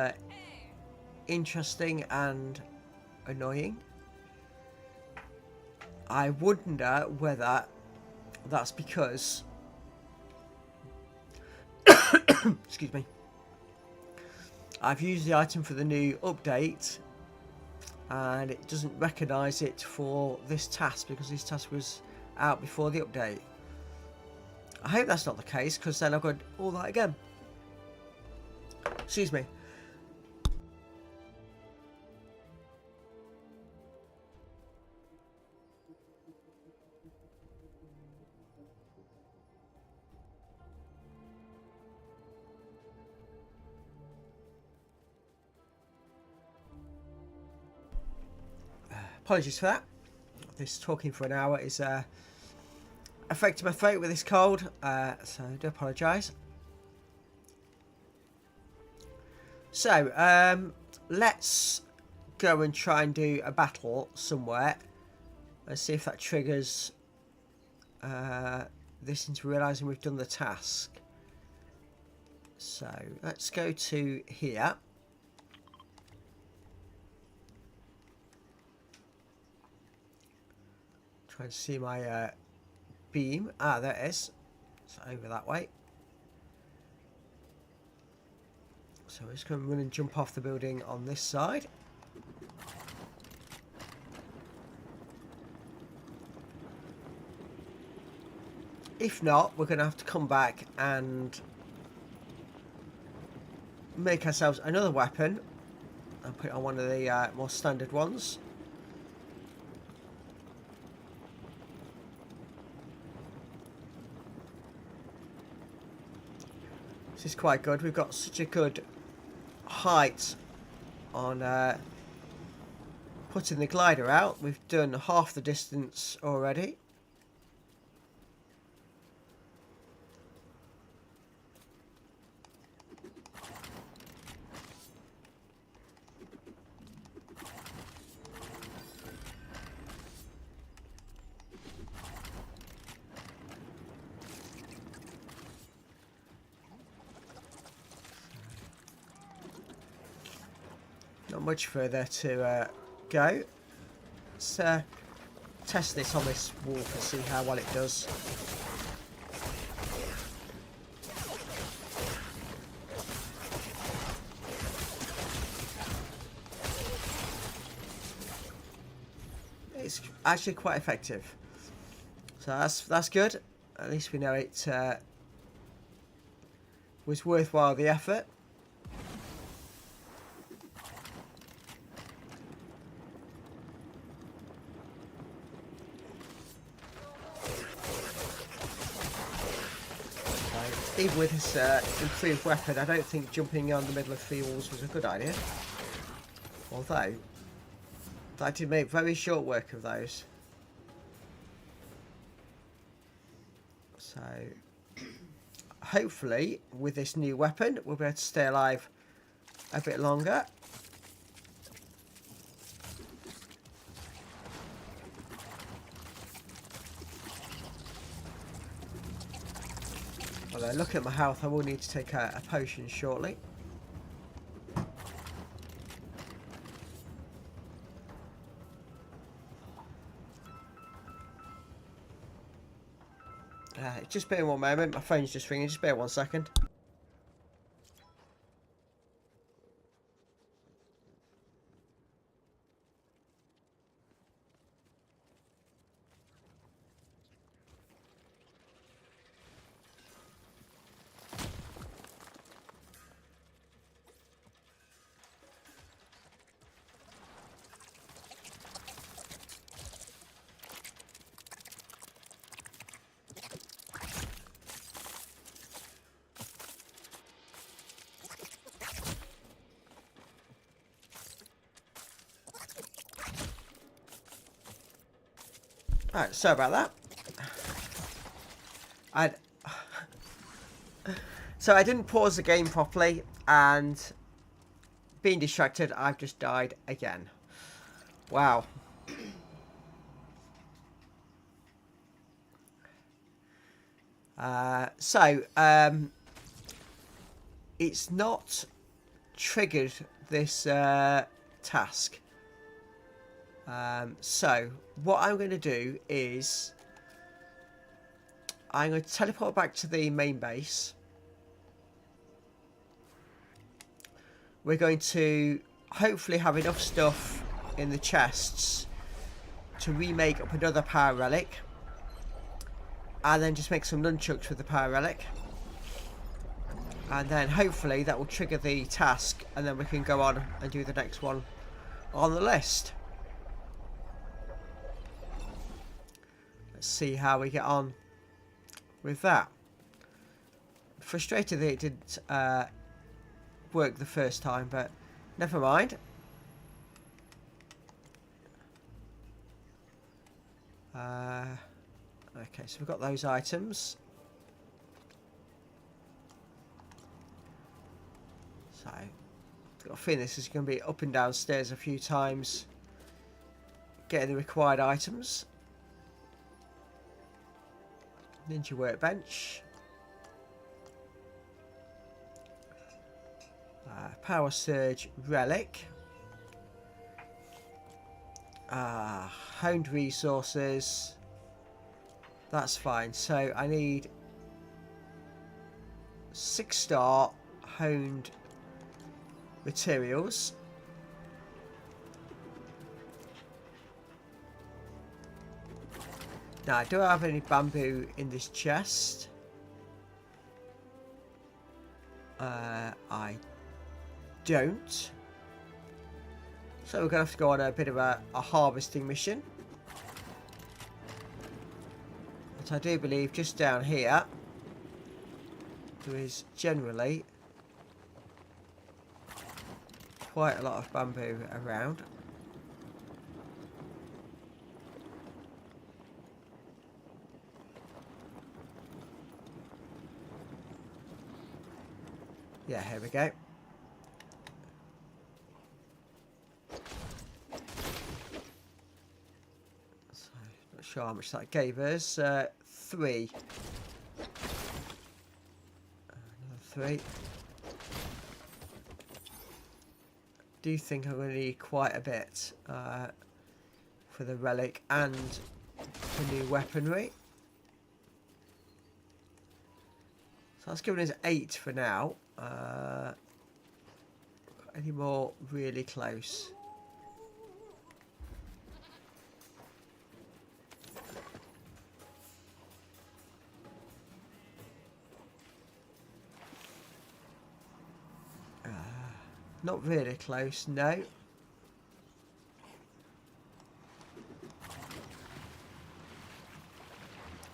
interesting and annoying. I wonder whether that's because excuse me, I've used the item for the new update and it doesn't recognise it for this task because this task was out before the update. I hope that's not the case, because then I've got all that again. Excuse me. Apologies for that. This talking for an hour is affecting my throat with this cold, so I do apologise. So, let's go and try and do a battle somewhere and see if that triggers this into realising we've done the task. So, let's go to here. Try and see my beam. Ah, there it is. It's over that way. So we're just going to run and jump off the building on this side. If not, we're going to have to come back and make ourselves another weapon and put it on one of the more standard ones. This is quite good. We've got such a good height on putting the glider out. We've done half the distance already. Not much further to go. Let's test this on this wall and see how well it does. It's actually quite effective, so that's good. At least we know it was worthwhile the effort. Even with this improved weapon, I don't think jumping on the middle of fields was a good idea. Although, I did make very short work of those. So, hopefully, with this new weapon, we'll be able to stay alive a bit longer. Although, looking at my health, I will need to take a potion shortly. Just bear 1 moment, my phone's just ringing, just bear 1 second. Alright, sorry about that. So I didn't pause the game properly, and being distracted, I've just died again. Wow. It's not triggered this task. So what I'm going to do is I'm going to teleport back to the main base. We're going to hopefully have enough stuff in the chests to remake up another power relic. And then just make some nunchucks with the power relic. And then hopefully that will trigger the task. And then we can go on and do the next one on the list. Let's see how we get on with that. Frustrated that it didn't work the first time, but never mind. Okay, so we've got those items. So, I've got a feeling this is going to be up and down stairs a few times, getting the required items. Ninja workbench. Power surge relic. Honed resources. That's fine. So I need 6-star honed materials. Now, do I have any bamboo in this chest? I don't. So we're going to have to go on a bit of a harvesting mission. But I do believe just down here there is generally quite a lot of bamboo around. Yeah, here we go. So, not sure how much that gave us. 3. Another 3. Do you think I'm going to need quite a bit for the relic and the new weaponry? So that's given us 8 for now. Any more really close? Not really close, no.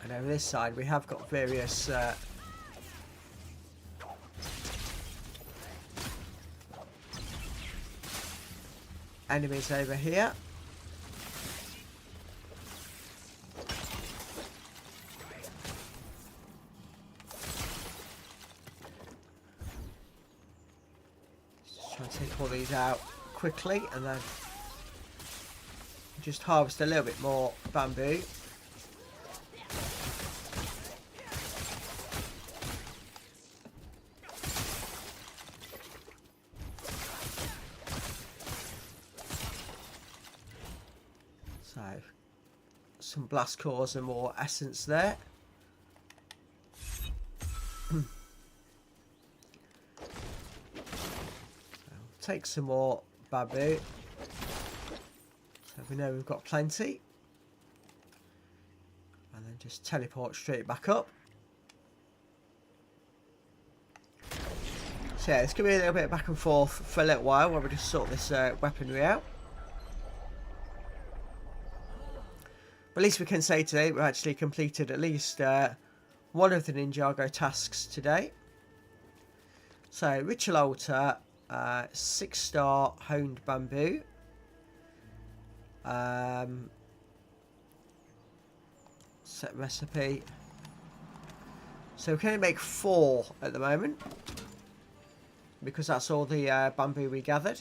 And over this side we have got various enemies over here. Just try to take all these out quickly and then just harvest a little bit more bamboo. So, some blast cores and more essence there. So, take some more bamboo. So we know we've got plenty. And then just teleport straight back up. So yeah, it's going to be a little bit back and forth for a little while while we just sort this weaponry out. But at least we can say today we've actually completed at least one of the Ninjago tasks today. So, ritual altar, 6-star honed bamboo. Set recipe. So we can only make 4 at the moment. because that's all the bamboo we gathered.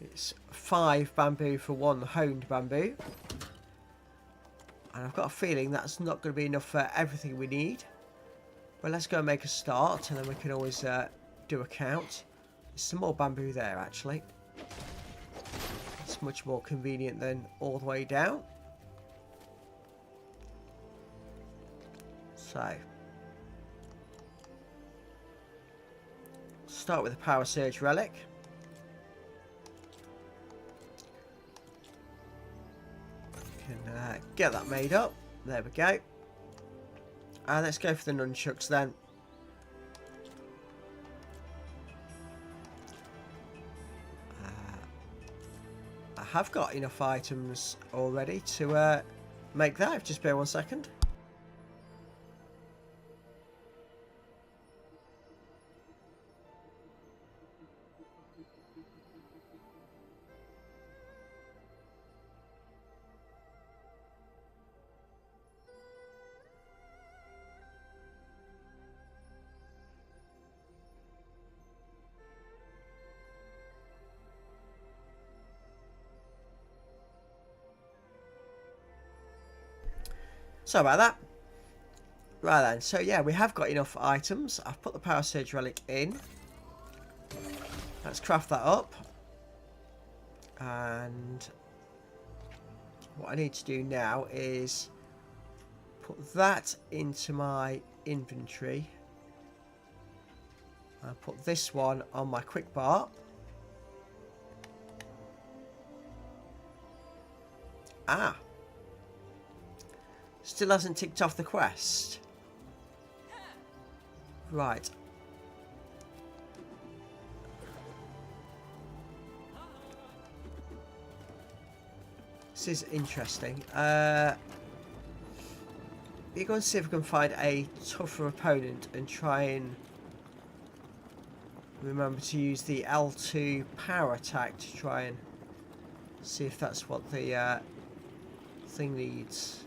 It's 5 bamboo for 1 honed bamboo. And I've got a feeling that's not going to be enough for everything we need. But let's go and make a start, and then we can always do a count. There's some more bamboo there, actually. It's much more convenient than all the way down. So, start with the Power Surge Relic. Can get that made up. There we go. And let's go for the nunchucks then. I have got enough items already to make that. Just bear 1 second. Sorry about that. Right then, so yeah, we have got enough items. I've put the Power Surge Relic in. Let's craft that up. And what I need to do now is put that into my inventory. I'll put this one on my quick bar. Ah. Still hasn't ticked off the quest. Right. This is interesting. We're going to see if we can find a tougher opponent and try and remember to use the L2 power attack to try and see if that's what the thing needs.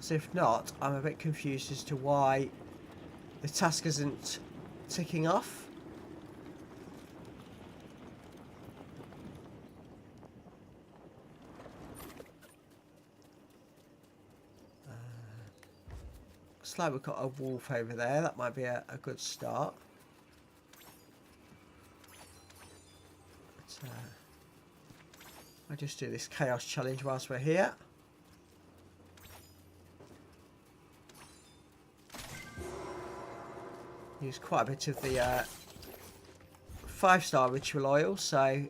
If not, I'm a bit confused as to why the task isn't ticking off. Looks like we've got a wolf over there. That might be a good start. But, I'll just do this chaos challenge whilst we're here. Use quite a bit of the 5-star ritual oil, so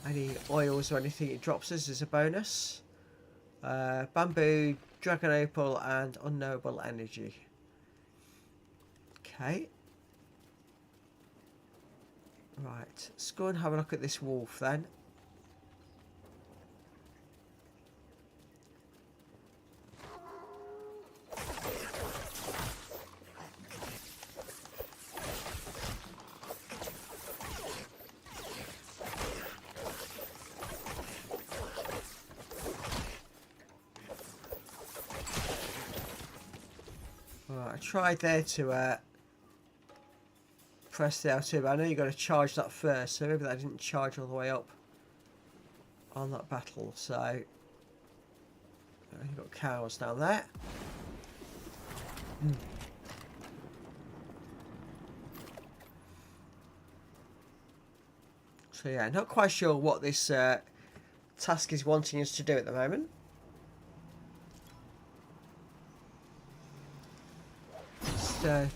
any oils or anything it drops us is a bonus. Bamboo, dragon opal, and unknowable energy. Okay. Right, let's go and have a look at this wolf then. I tried there to press the L2, but I know you've got to charge that first, so maybe that didn't charge all the way up on that battle. So you've got cows down there. So yeah, not quite sure what this task is wanting us to do at the moment.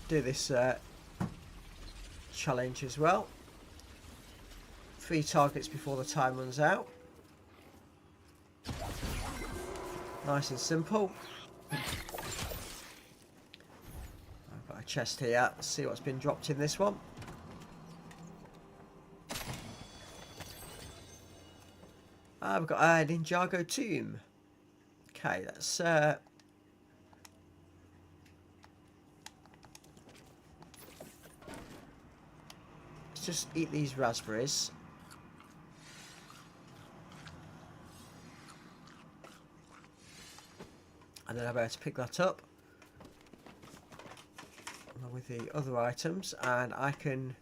Do this challenge as well. 3 targets before the time runs out. Nice and simple. I've got a chest here. Let's see what's been dropped in this one. We've got a Ninjago tomb. Okay, let's let's just eat these raspberries. And then I'll be able to pick that up along with the other items, and I can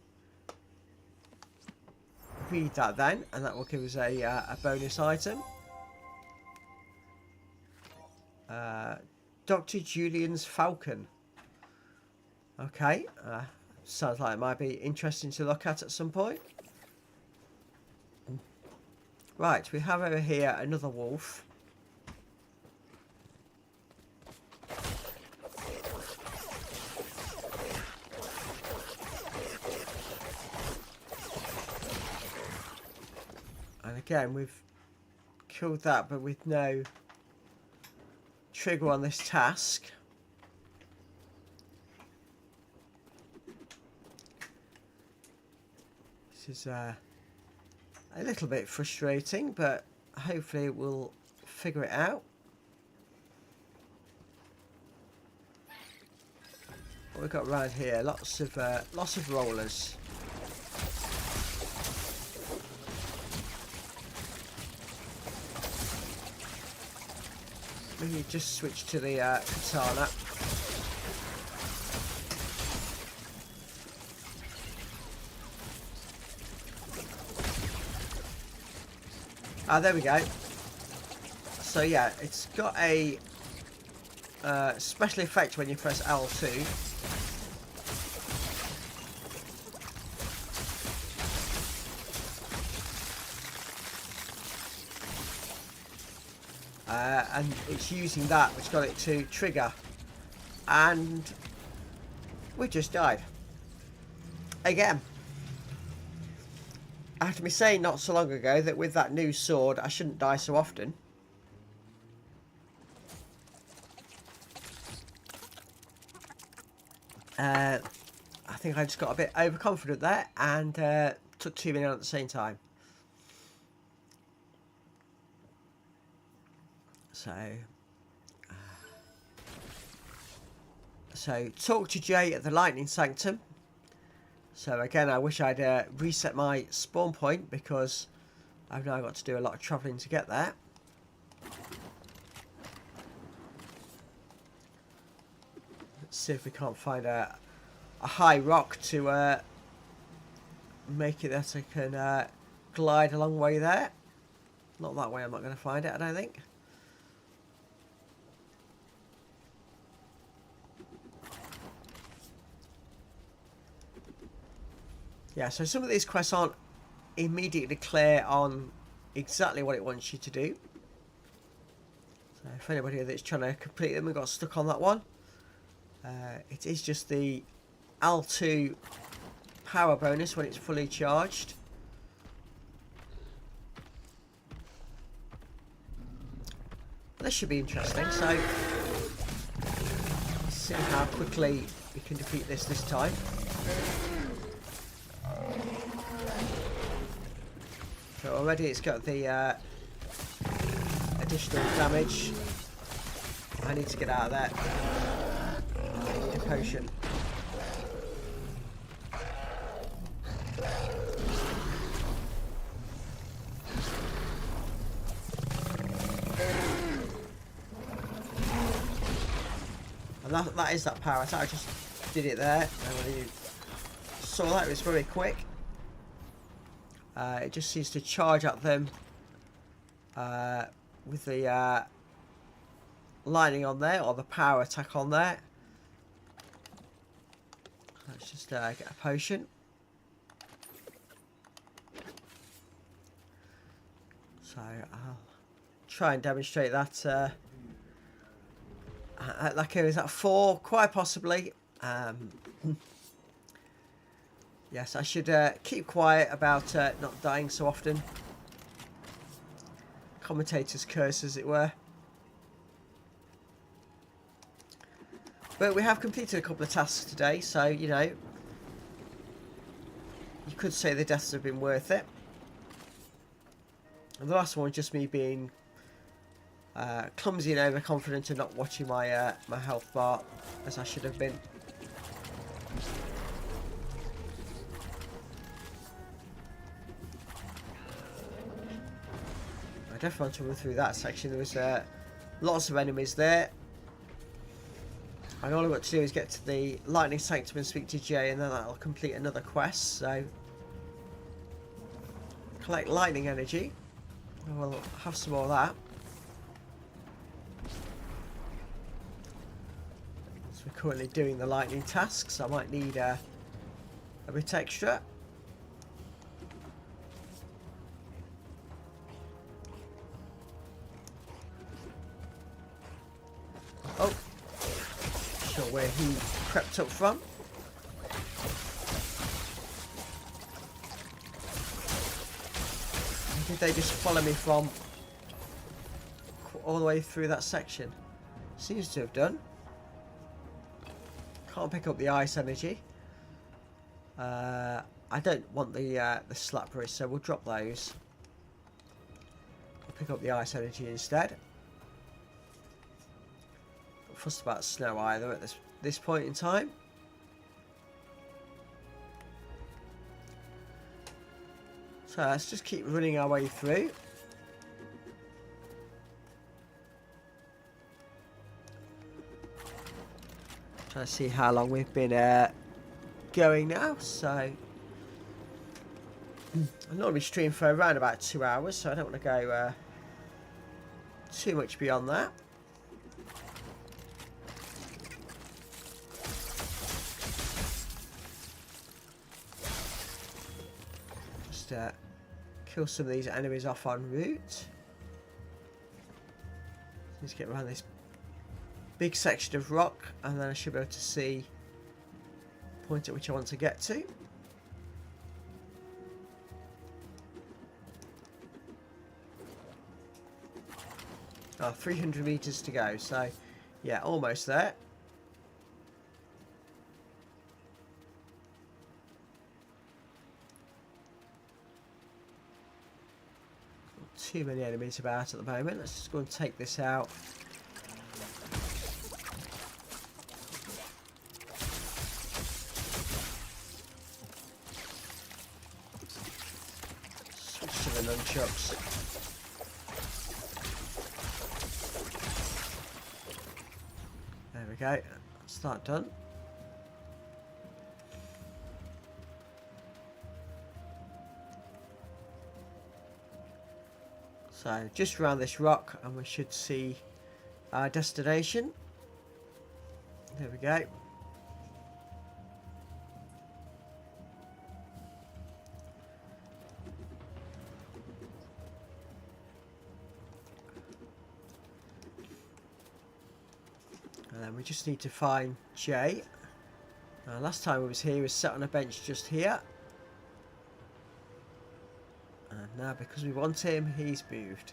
read that then, and that will give us a bonus item. Dr. Julian's Falcon. Okay, sounds like it might be interesting to look at some point. Right, we have over here another wolf. And again, we've killed that, but with no trigger on this task. This is a little bit frustrating, but hopefully we'll figure it out. What we've got around here, lots of rollers. Maybe just switch to the katana. Ah, there we go. So yeah, it's got a special effect when you press L2. And it's using that which got it to trigger, and we just died again. I have to be saying not so long ago that with that new sword I shouldn't die so often. I think I just got a bit overconfident there and took too many on at the same time. So talk to Jay at the Lightning Sanctum. So again, I wish I'd reset my spawn point, because I've now got to do a lot of travelling to get there. Let's see if we can't find a high rock to make it that I can glide a long way there. Not that way, I'm not going to find it, I don't think. Yeah, so some of these quests aren't immediately clear on exactly what it wants you to do. So if anybody that's trying to complete them and got stuck on that one, it is just the L2 power bonus when it's fully charged. This should be interesting, so let's see how quickly we can defeat this time. So already it's got the additional damage. I need to get out of there. I need a potion. And that is that power attack. I just did it there. And when you saw that, it was very quick. It just seems to charge at them with the lightning on there, or the power attack on there. Let's just get a potion. So I'll try and demonstrate that. Like, is that 4? Quite possibly. Yes, I should keep quiet about not dying so often. Commentator's curse, as it were. But we have completed a couple of tasks today, so, you know, you could say the deaths have been worth it. And the last one was just me being clumsy and overconfident and not watching my my health bar as I should have been. definitely want to run through that section. There was lots of enemies there. And all I've got to do is get to the Lightning Sanctum and speak to Jay, and then that'll complete another quest. So, collect lightning energy. And we'll have some more of that. So we're currently doing the lightning tasks. I might need a bit extra. Oh. Sure where he crept up from. And did they just follow me from all the way through that section? Seems to have done. Can't pick up the ice energy. I don't want the slappery, so we'll drop those. I'll pick up the ice energy instead. Not fussed about snow either at this point in time. So let's just keep running our way through. Trying to see how long we've been going now. So I normally stream for around about 2 hours, so I don't want to go too much beyond that. Just kill some of these enemies off en route. Let's get around this big section of rock, and then I should be able to see the point at which I want to get to. Oh, 300 meters to go, so yeah, almost there. Not too many enemies about at the moment. Let's just go and take this out. Switch to the nunchucks. There we go, that's that done. So just around this rock and we should see our destination. There we go. And then we just need to find Jay. Last time he was here, he was sat on a bench just here. And now because we want him, he's moved.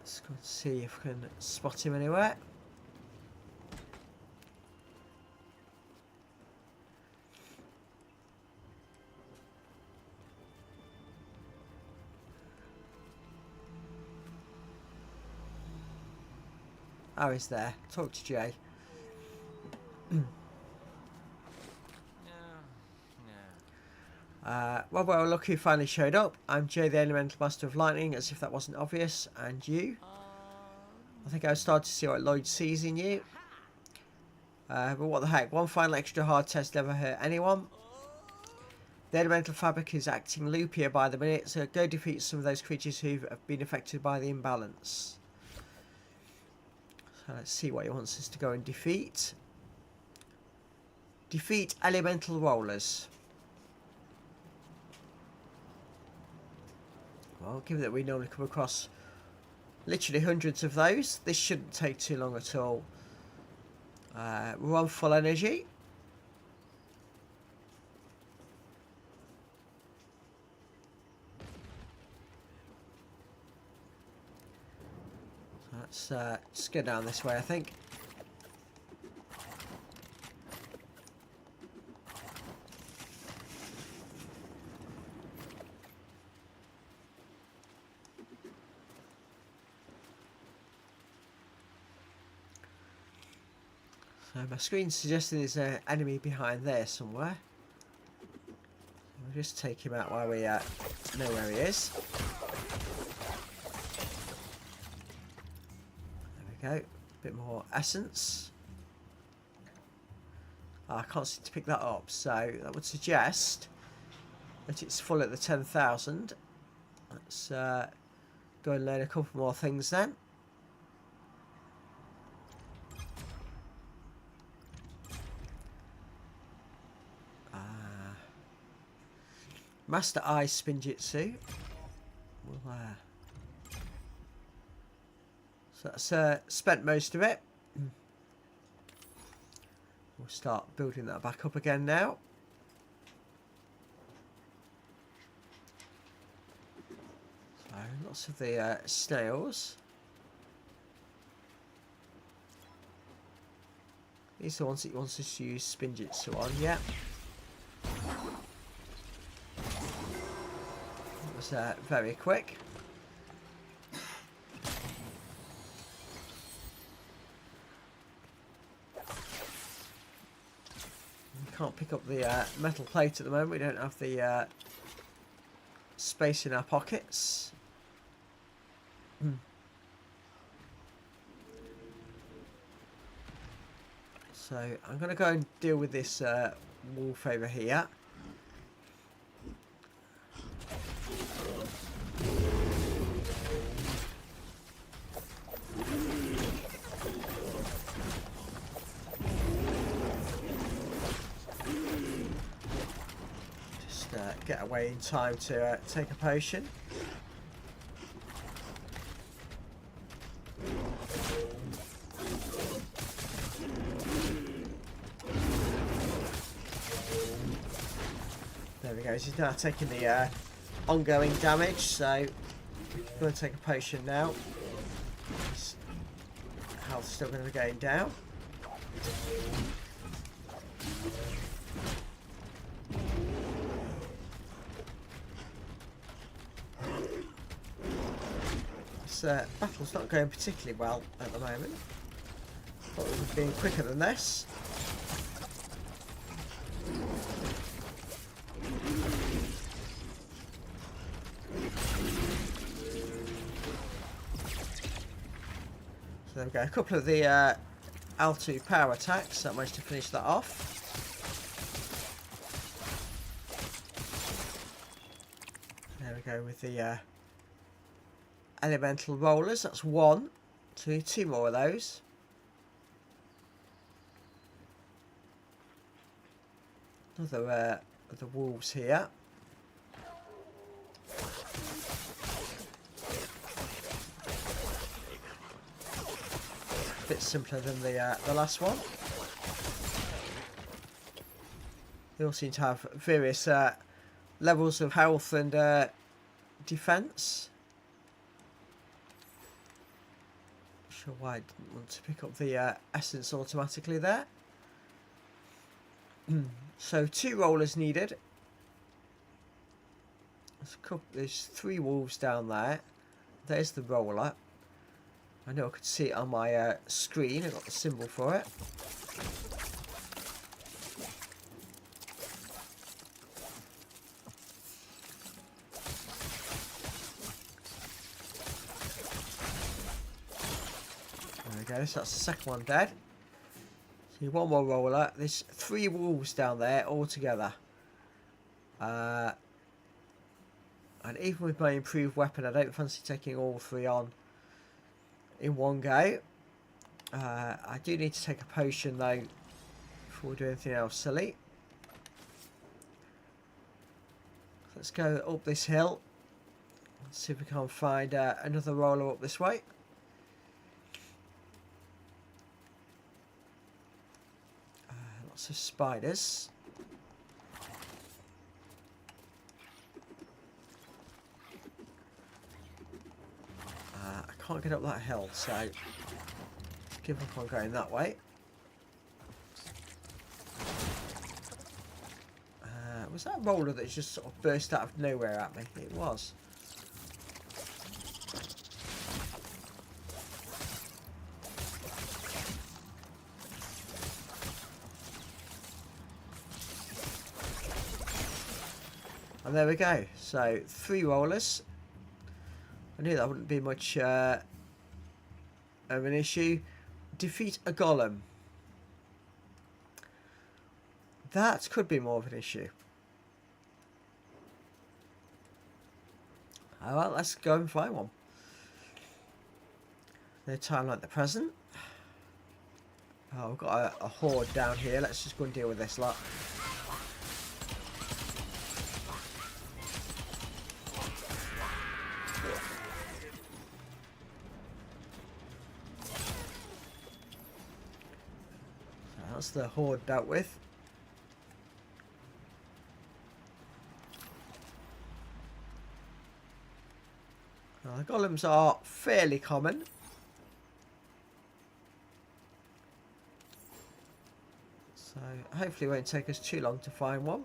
Let's go and see if we can spot him anywhere. Oh, he's there. Talk to Jay. Well, look who finally showed up. I'm Jay, the Elemental Master of Lightning, as if that wasn't obvious. And you? I think I started to see what Lloyd sees in you. But what the heck? One final extra hard test never hurt anyone. The Elemental Fabric is acting loopier by the minute, so go defeat some of those creatures who have been affected by the imbalance. So let's see what he wants us to go and defeat. Defeat Elemental Rollers. Well, given that we normally come across literally hundreds of those, this shouldn't take too long at all. We're on full energy. Let's go down this way, I think. So my screen's suggesting there's an enemy behind there somewhere. We'll just take him out while we know where he is. There we go. A bit more essence. Oh, I can't seem to pick that up, so that would suggest that it's full at the 10,000. Let's go and learn a couple more things then. Master Eye Spinjitzu. We'll, so that's spent most of it. We'll start building that back up again now. So lots of the snails. These are the ones that he wants us to use Spinjitzu on, yeah. That was very quick. We can't pick up the metal plate at the moment. We don't have the space in our pockets. So I'm going to go and deal with this wolf over here. Just get away in time to take a potion. There we go, he's now taking the ongoing damage, so I'm going to take a potion now. His health's still going to be going down. This battle's not going particularly well at the moment. Thought it would be quicker than this. There we go, a couple of the L2 power attacks, that managed to finish that off. There we go with the elemental rollers, that's one. So we need two more of those. Another of the wolves here. Bit simpler than the last one. They all seem to have various levels of health and defense. Not sure why I didn't want to pick up the essence automatically there. So 2 rollers needed. There's 3 wolves down there. There's the roller. I know I could see it on my screen. I got the symbol for it. There we go. So that's the second one dead. So one more roller. There's 3 wolves down there all together. And even with my improved weapon, I don't fancy taking all 3 on in one go. I do need to take a potion though before we do anything else silly. Let's go up this hill. Let's see if we can find another roller up this way. Lots of spiders. I can't get up that hill, so give up on going that way. Was that a roller that just sort of burst out of nowhere at me? It was. And there we go. So 3 rollers. I knew that wouldn't be much of an issue. Defeat a golem. That could be more of an issue. Oh well, let's go and find one. No time like the present. Oh, we've got a horde down here. Let's just go and deal with this lot. So that's the horde dealt with. Now, the golems are fairly common. So hopefully it won't take us too long to find one.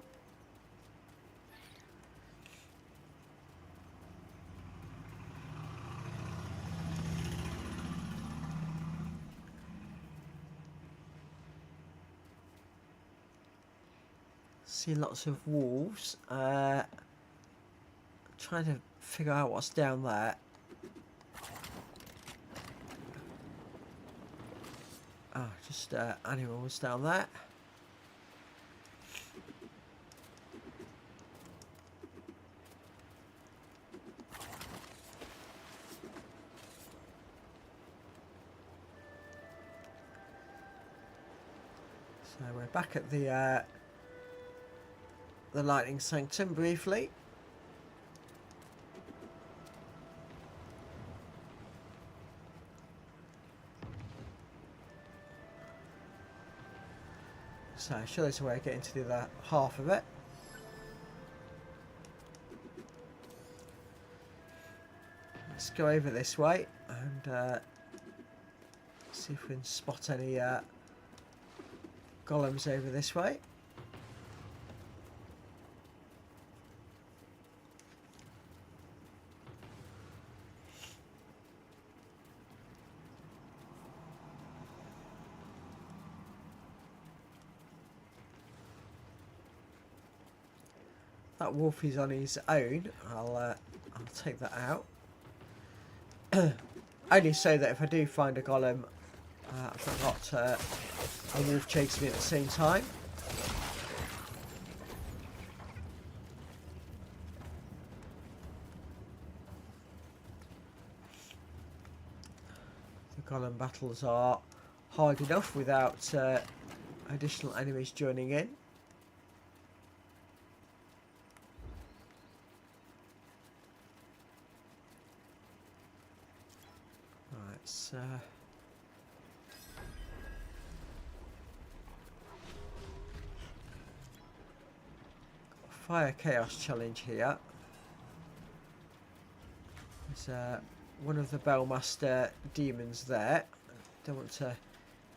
See lots of wolves. Trying to figure out what's down there. Oh, just animals down there. So we're back at the lightning sanctum briefly. So I'm sure there's a way of getting to the other half of it. Let's go over this way and see if we can spot any golems over this way. That wolf is on his own. I'll take that out. Only so that if I do find a golem, I've got a wolf chasing me at the same time. The golem battles are hard enough without additional enemies joining in. Let's Fire Chaos challenge here. There's one of the Bellmaster demons there. Don't want to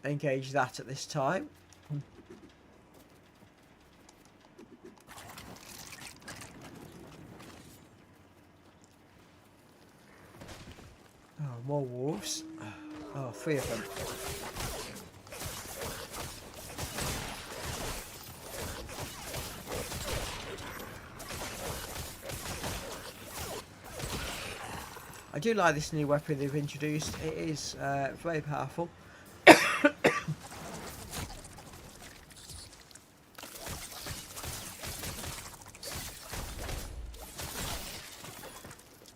engage that at this time. Oh, more wolves. Oh, 3 of them. I do like this new weapon they've introduced. It is very powerful.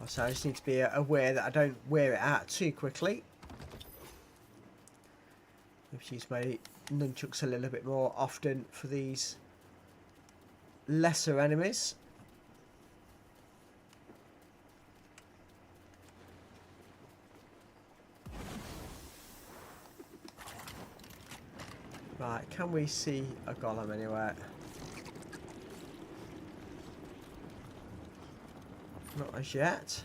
So I just need to be aware that I don't wear it out too quickly. Maybe use my nunchucks a little bit more often for these lesser enemies. Right, can we see a golem anywhere? Not as yet.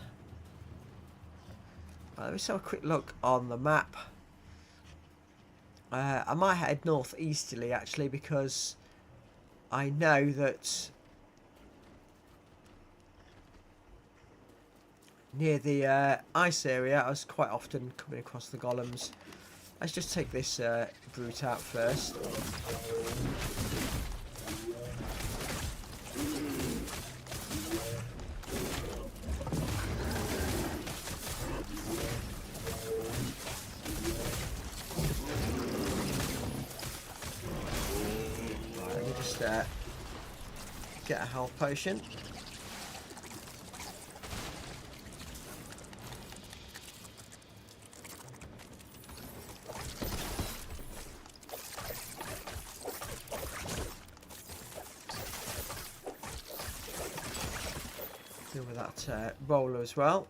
Right, let me just have a quick look on the map. I might head northeasterly actually, because I know that near the ice area I was quite often coming across the golems. Let's just take this brute out first. health potion. Deal with that roller as well.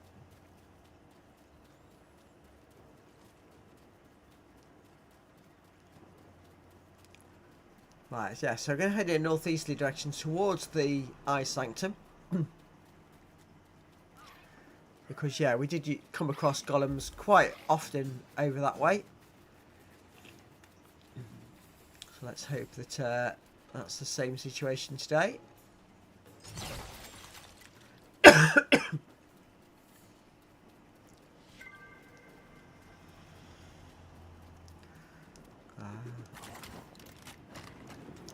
Right, yeah, so we're going to head in a northeasterly direction towards the Eye Sanctum. Because, yeah, we did come across golems quite often over that way. So let's hope that that's the same situation today.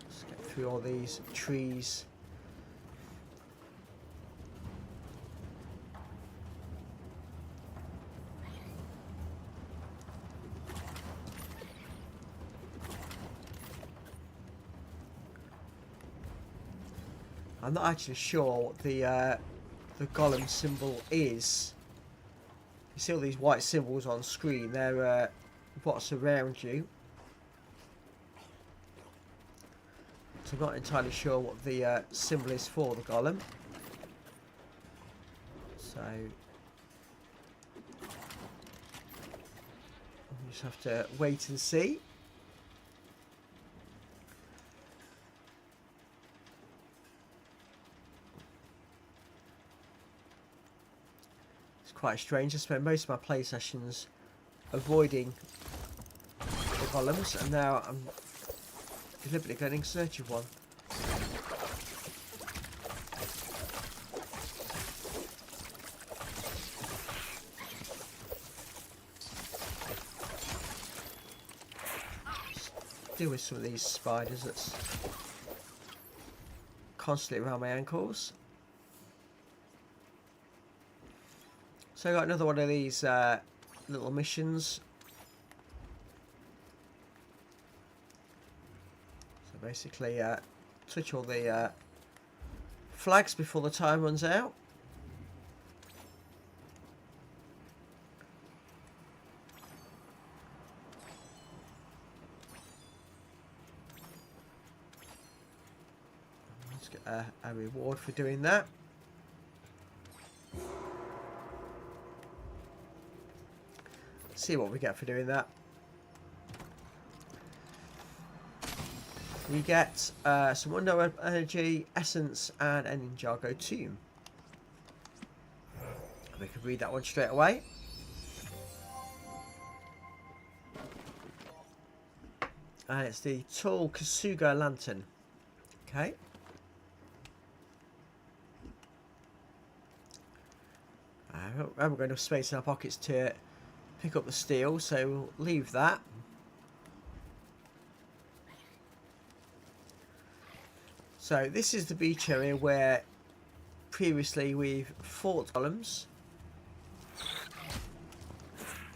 Let's get through all these trees. I'm not actually sure what the golem symbol is. You see all these white symbols on screen. They're what's around you. So I'm not entirely sure what the symbol is for the golem. So we just have to wait and see. Quite strange. I spent most of my play sessions avoiding the golems, and now I'm deliberately going in search of one. Just deal with some of these spiders that's constantly around my ankles. So I got another one of these little missions. So basically, touch all the flags before the time runs out. Let's get a reward for doing that. See what we get for doing that. We get some Unknown Energy, Essence, and a Ninjago Tomb. We can read that one straight away. And it's the Tall Kasuga Lantern. Okay. I haven't got enough space in our pockets to pick up the steel, so we'll leave that. So this is the beach area where previously we've fought golems.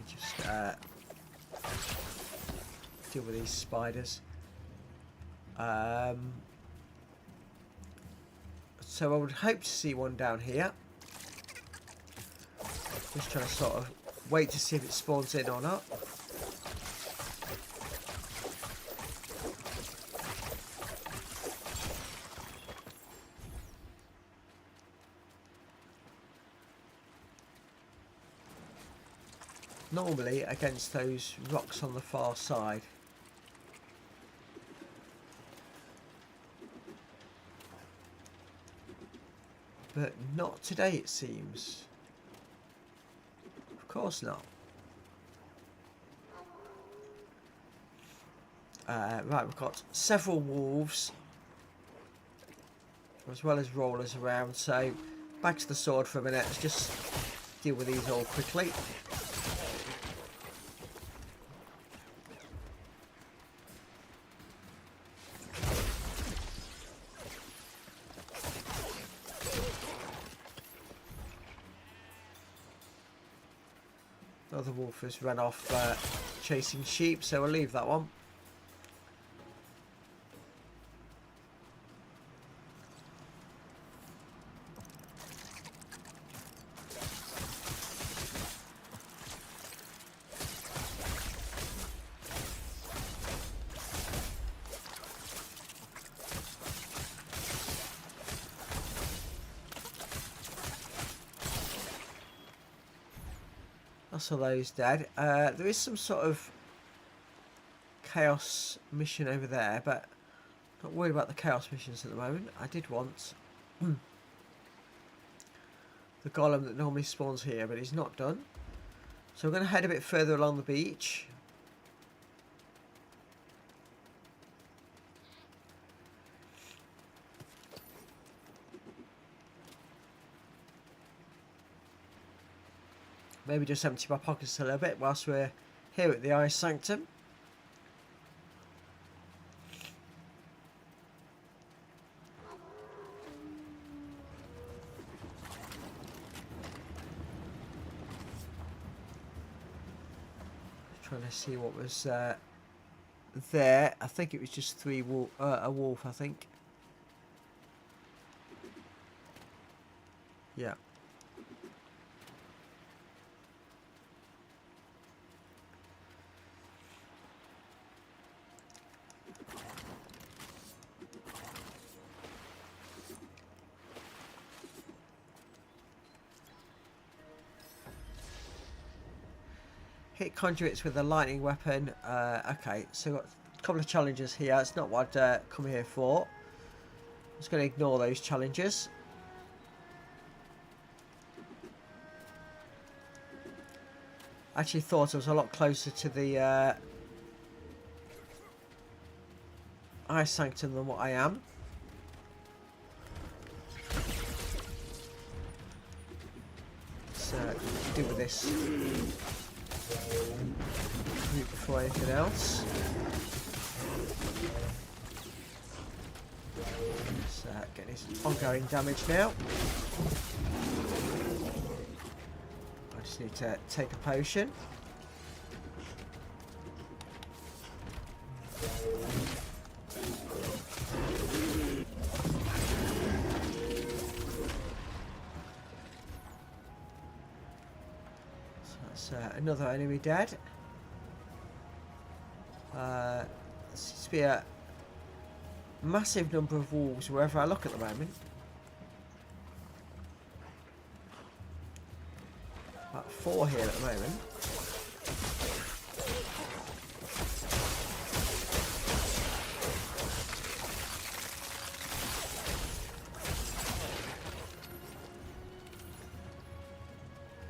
Just deal with these spiders. So I would hope to see one down here. Just trying to sort of wait to see if it spawns in or not. Normally against those rocks on the far side. But not today, it seems. Of course not. Right, we've got several wolves as well as rollers around, so back to the sword for a minute. Let's just deal with these all quickly. Another wolf has run off chasing sheep, so we'll leave that one. That's all those dead. There is some sort of chaos mission over there, but not worried about the chaos missions at the moment. I did want the golem that normally spawns here, but he's not done. So we're going to head a bit further along the beach. Maybe just empty my pockets a little bit whilst we're here at the Ice Sanctum. Trying to see what was there. I think it was just a wolf, I think. Yeah. Hit conduits with a lightning weapon. Okay, so got a couple of challenges here. It's not what I'd come here for. I'm just going to ignore those challenges. I actually thought I was a lot closer to the Ice Sanctum than what I am. So, do with this before anything else. So, getting his ongoing damage now. I just need to take a potion. So that's another enemy dead. There seems to be a massive number of wolves wherever I look at the moment. About 4 here at the moment.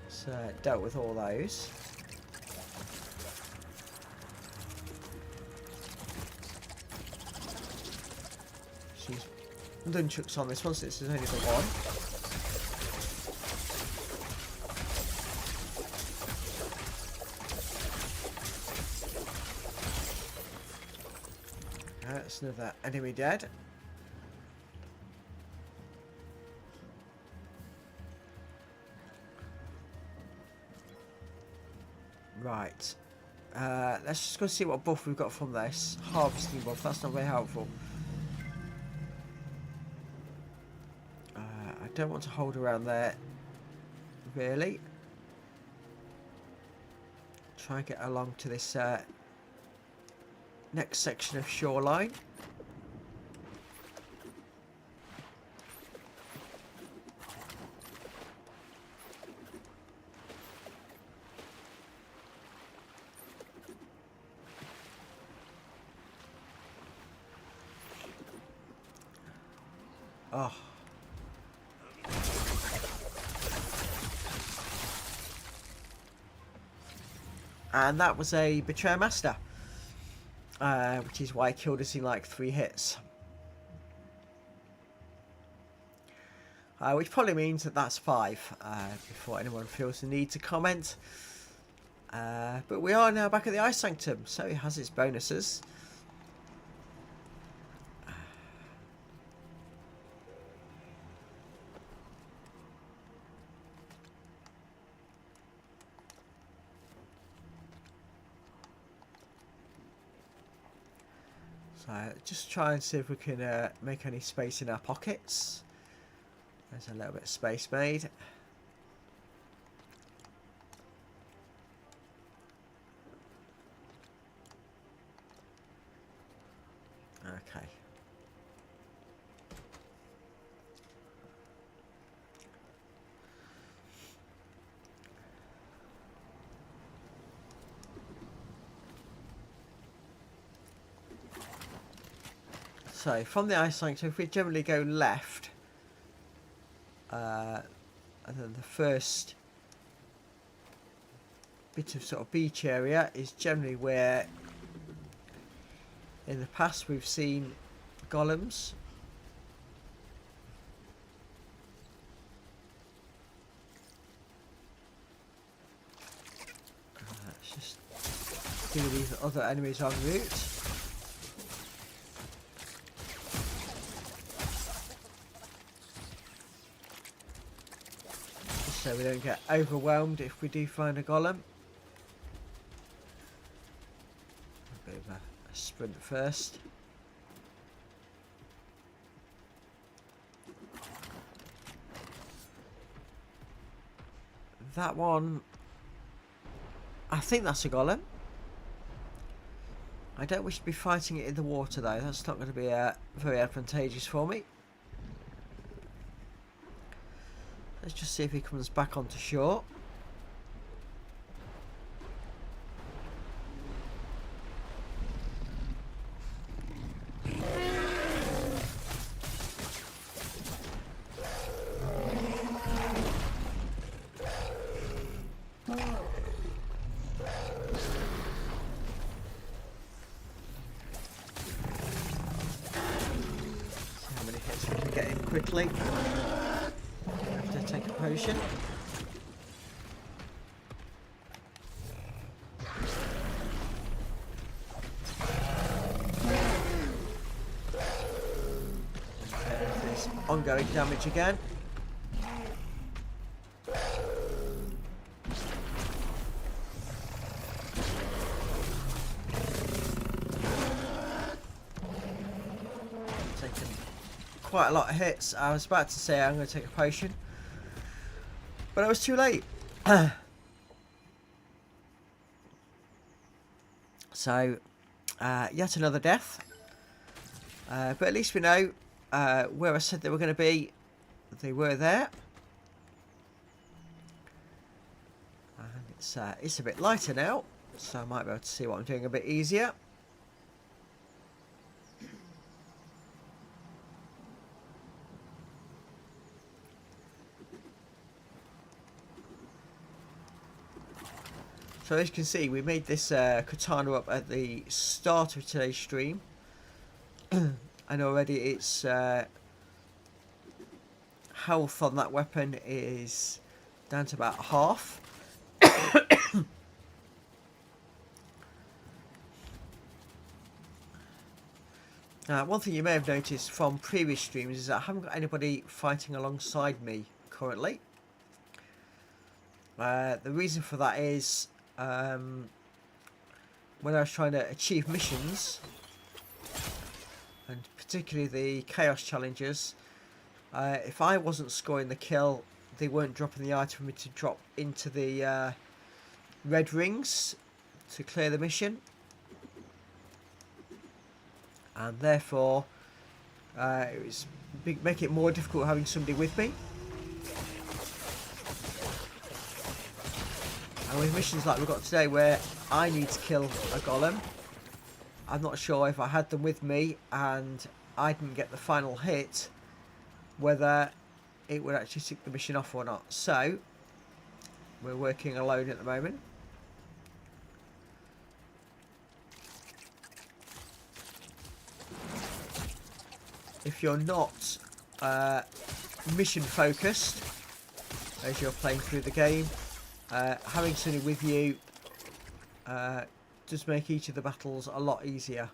So dealt with all those. She's nunchucks on this one, since there's only the one. That's another enemy dead. Right. Let's just go see what buff we've got from this. Harvesting buff, that's not very helpful. I don't want to hold around there, really. Try and get along to this next section of shoreline. Oh. And that was a Betrayer Master. Which is why I killed us in like 3 hits. Which probably means that that's 5. Before anyone feels the need to comment. But we are now back at the Ice Sanctum, so it has its bonuses. So just try and see if we can make any space in our pockets. There's a little bit of space made. Okay. So from the ice sanctuary, if we generally go left, and then the first bit of sort of beach area is generally where in the past we've seen golems. Let's just deal with these other enemies en route. Just so we don't get overwhelmed if we do find a golem. A bit of a sprint first. That one, I think that's a golem. I don't wish to be fighting it in the water though, that's not going to be very advantageous for me. Let's just see if he comes back onto shore. Quickly. Have to take a potion. There's ongoing damage again. Quite a lot of hits. I was about to say I'm going to take a potion, but I was too late. So, yet another death. But at least we know where I said they were going to be. They were there. And it's a bit lighter now, so I might be able to see what I'm doing a bit easier. So as you can see, we made this katana up at the start of today's stream. And already its health on that weapon is down to about half. One thing you may have noticed from previous streams is that I haven't got anybody fighting alongside me currently. The reason for that is when I was trying to achieve missions, and particularly the chaos challenges, if I wasn't scoring the kill, they weren't dropping the item for me to drop into the red rings to clear the mission, and therefore it was make it more difficult having somebody with me. And with missions like we've got today where I need to kill a golem, I'm not sure if I had them with me and I didn't get the final hit, whether it would actually tick the mission off or not. So, we're working alone at the moment. If you're not mission focused as you're playing through the game, having somebody with you does make each of the battles a lot easier.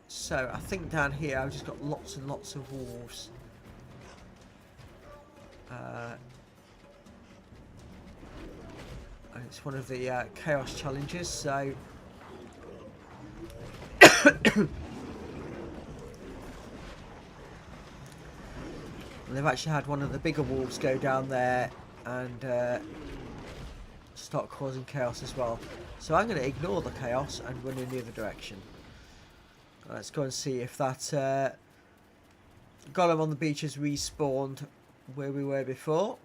So I think down here I've just got lots and lots of wolves. And it's one of the chaos challenges, so and they've actually had one of the bigger wolves go down there and start causing chaos as well. So I'm going to ignore the chaos and run in the other direction. Let's go and see if that golem on the beach has respawned where we were before.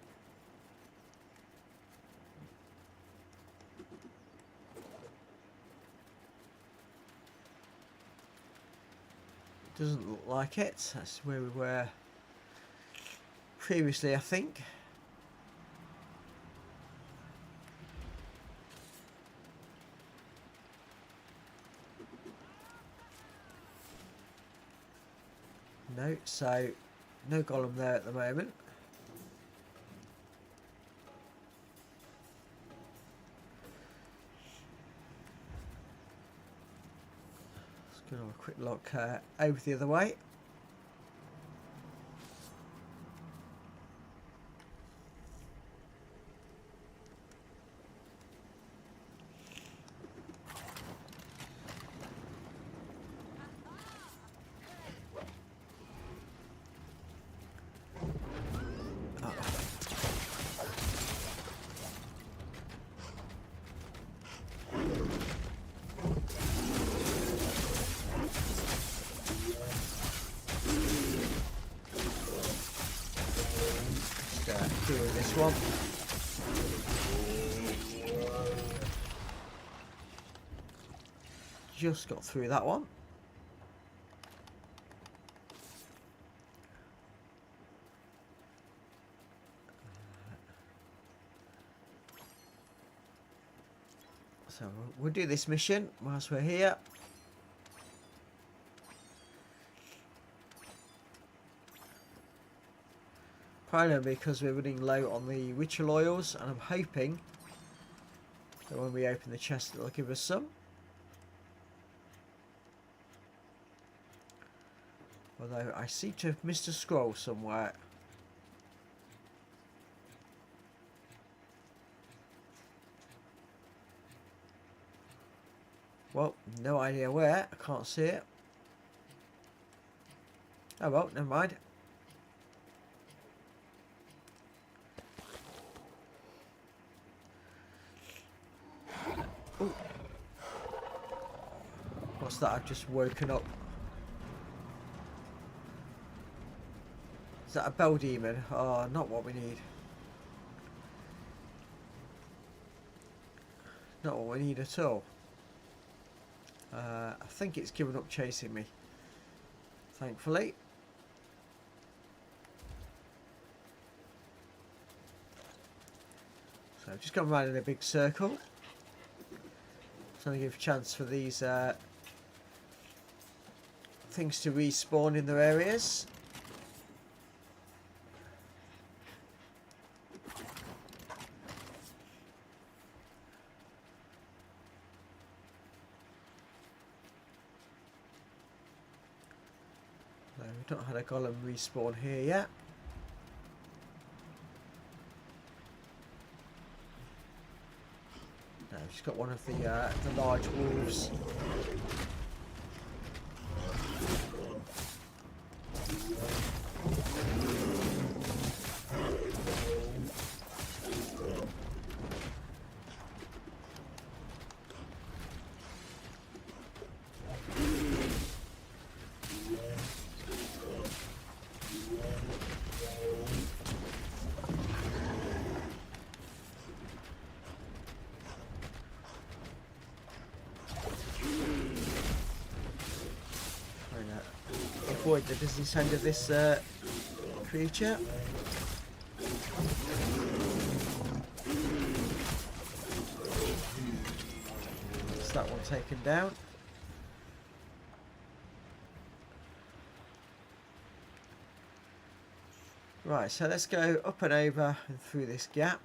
Doesn't look like it. That's where we were previously, I think. No, so no golem there at the moment. Let's go have a quick look over the other way. Doing this one. Just got through that one. So we'll do this mission whilst we're here. Primarily because we're running low on the ritual oils, and I'm hoping that when we open the chest it'll give us some. Although I seem to have missed a scroll somewhere. Well, no idea where. I can't see it. Oh well, never mind. Ooh. What's that? I've just woken up. Is that a bell demon? Oh, not what we need. Not what we need at all. I think it's given up chasing me. Thankfully. So I've just gone round in a big circle. Trying to give a chance for these things to respawn in their areas. No, we've not had a golem respawn here yet. No, we've just got one of the large wolves. Avoid the business end of this creature. That's that one taken down. Right, so let's go up and over and through this gap.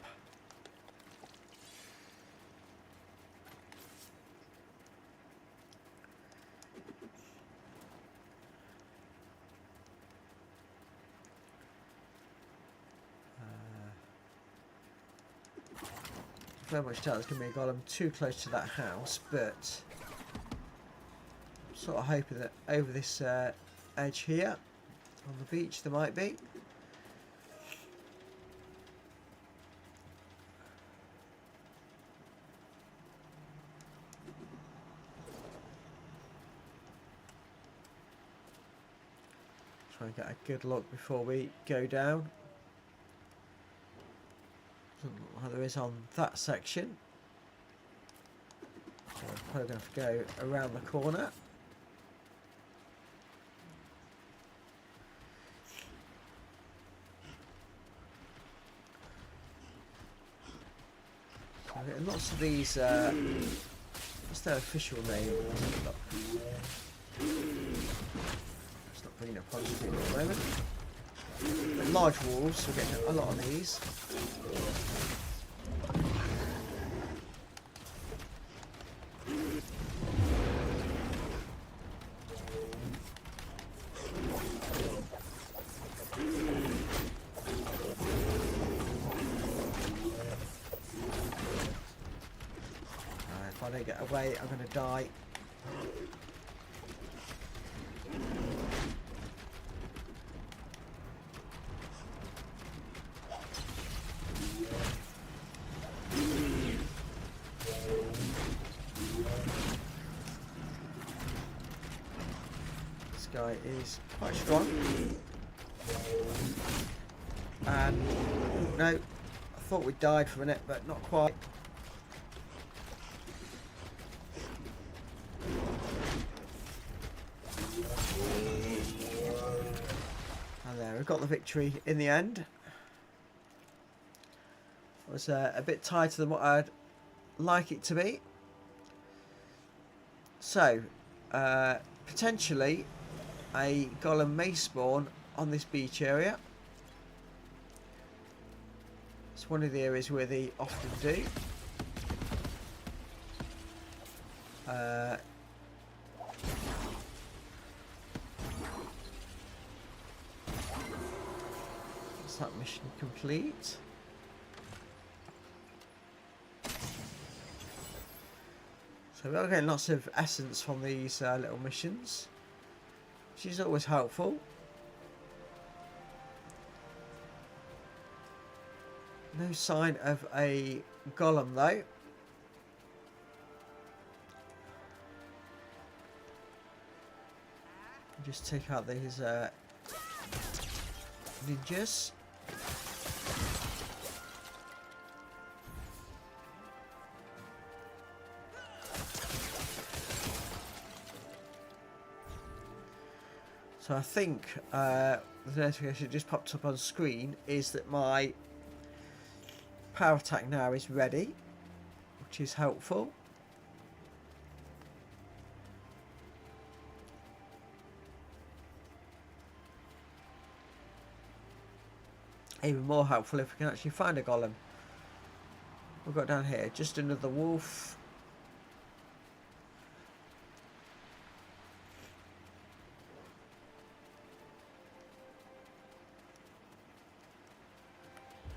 Very much doubt there's going to be a golem too close to that house, but I'm sort of hoping that over this edge here on the beach there might be. Try and get a good look before we go down. Doesn't look like there is on that section. So I'm probably going to have to go around the corner. I'm getting lots of these. What's their official name? It's not bringing up on screen at the moment. But large wolves, we're getting a lot of these. If I don't get away, I'm going to die. This guy is quite strong. And no, I thought we died for a minute, but not quite. And there, we got the victory in the end. It was a bit tighter than what I'd like it to be. So, potentially, a golem may spawn on this beach area. It's one of the areas where they often do. Is that mission complete? So we are getting lots of essence from these little missions, which is always helpful. No sign of a golem though. Just take out these ninjas. So I think the notification that just popped up on screen is that my power attack now is ready, which is helpful. Even more helpful if we can actually find a golem. We've got down here just another wolf.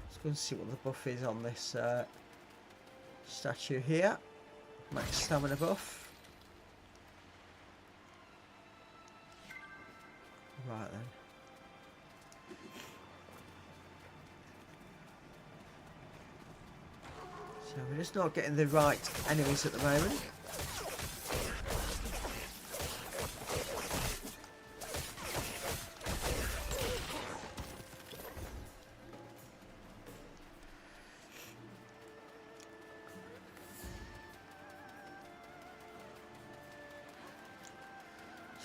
Let's go and see what the buff is on this statue here. Max stamina buff. Right then. So we're just not getting the right enemies at the moment.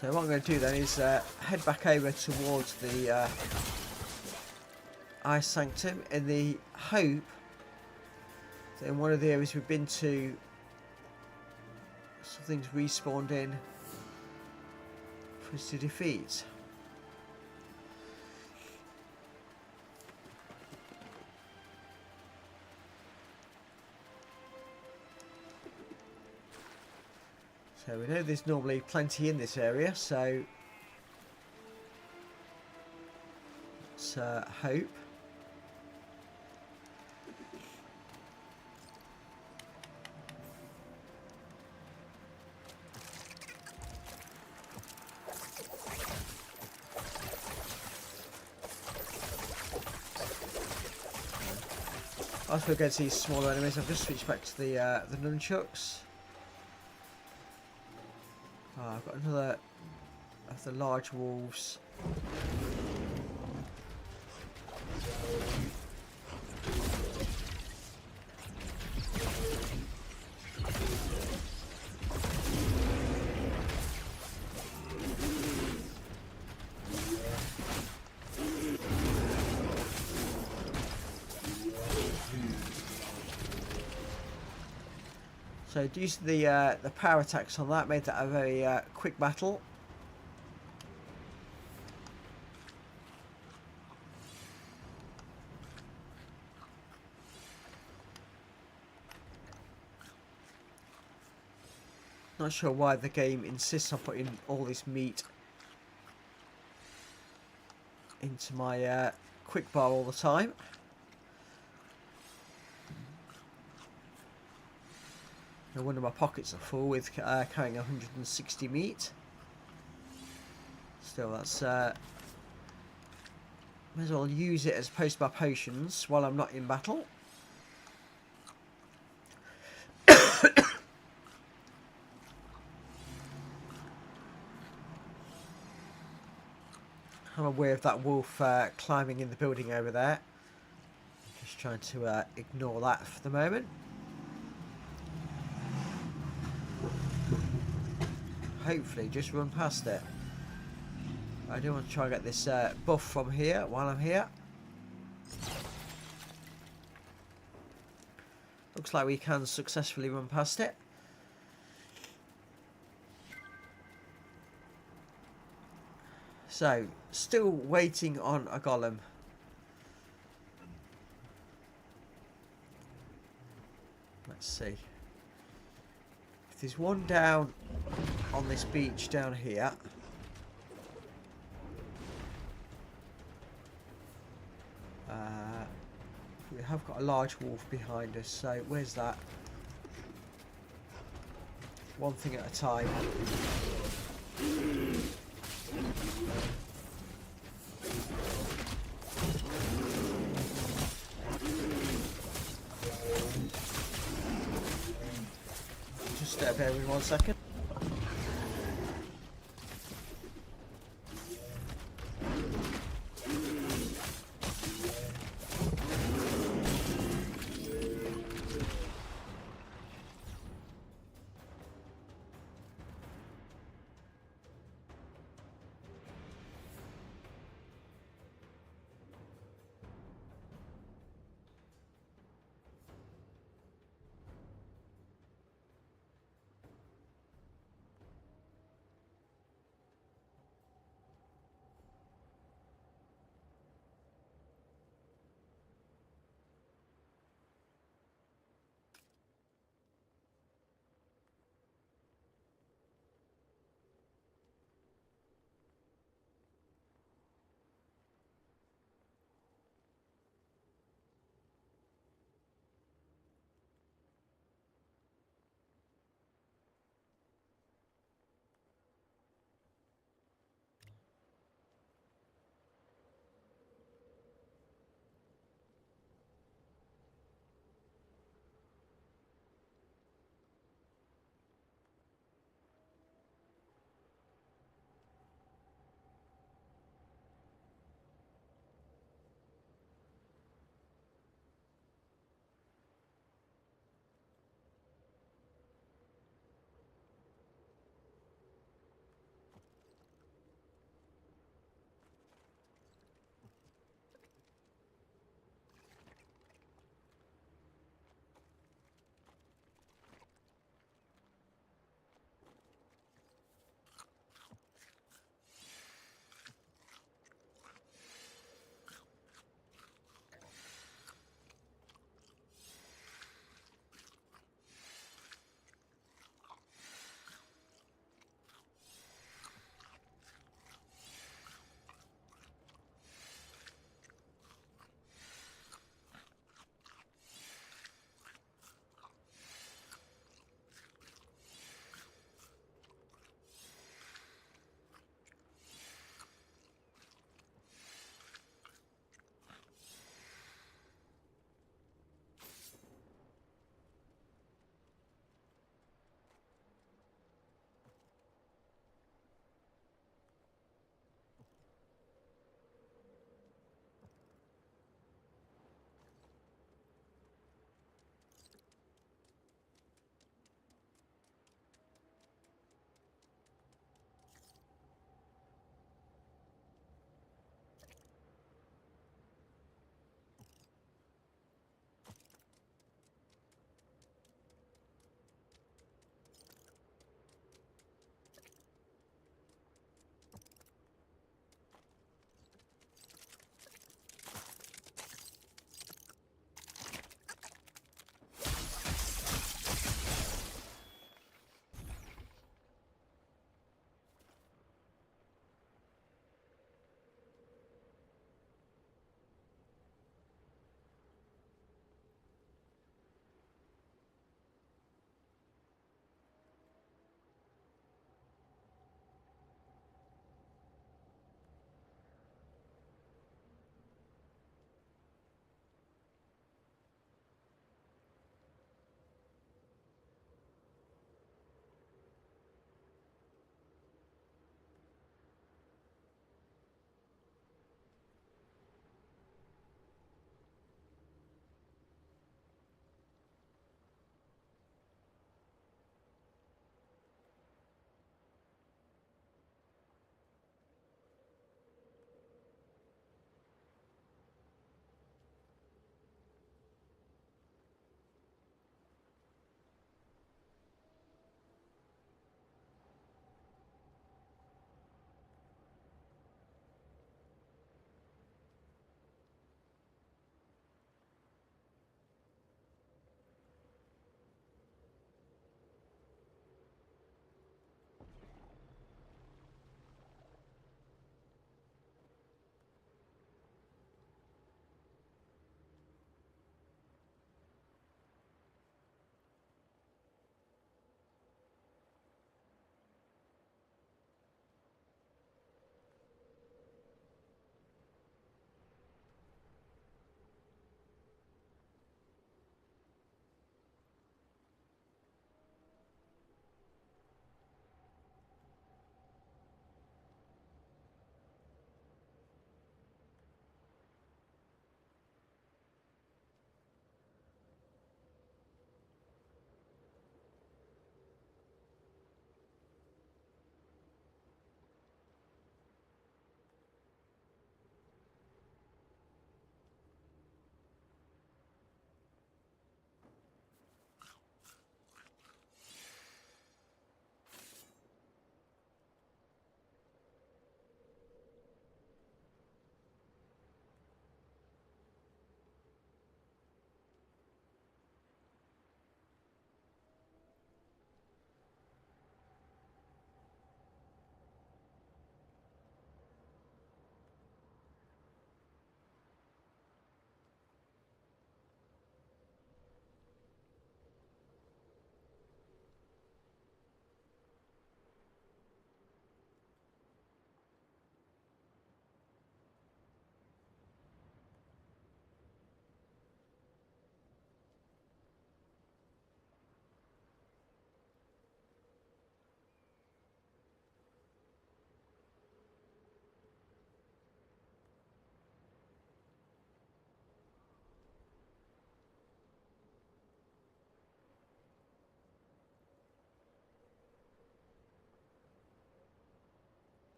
So what I'm going to do then is head back over towards the Ice Sanctum in the hope that in one of the areas we've been to, something's respawned in for us to defeat. So we know there's normally plenty in this area, so let's hope. As we go to these smaller enemies, I've just switched back to the nunchucks. I've got another of the large wolves. So due to the power attacks on that, made that a very quick battle. Not sure why the game insists on putting all this meat into my quick bar all the time. No wonder my pockets are full with carrying 160 meat. Still, that's may as well use it as opposed to my potions while I'm not in battle. I'm aware of that wolf climbing in the building over there. Just trying to ignore that for the moment. Hopefully just run past it. I do want to try and get this buff from here while I'm here. Looks like we can successfully run past it. So, still waiting on a golem. Let's see. If there's one down on this beach down here. We have got a large wolf behind us, so where's that? One thing at a time. Just bear with me 1 second.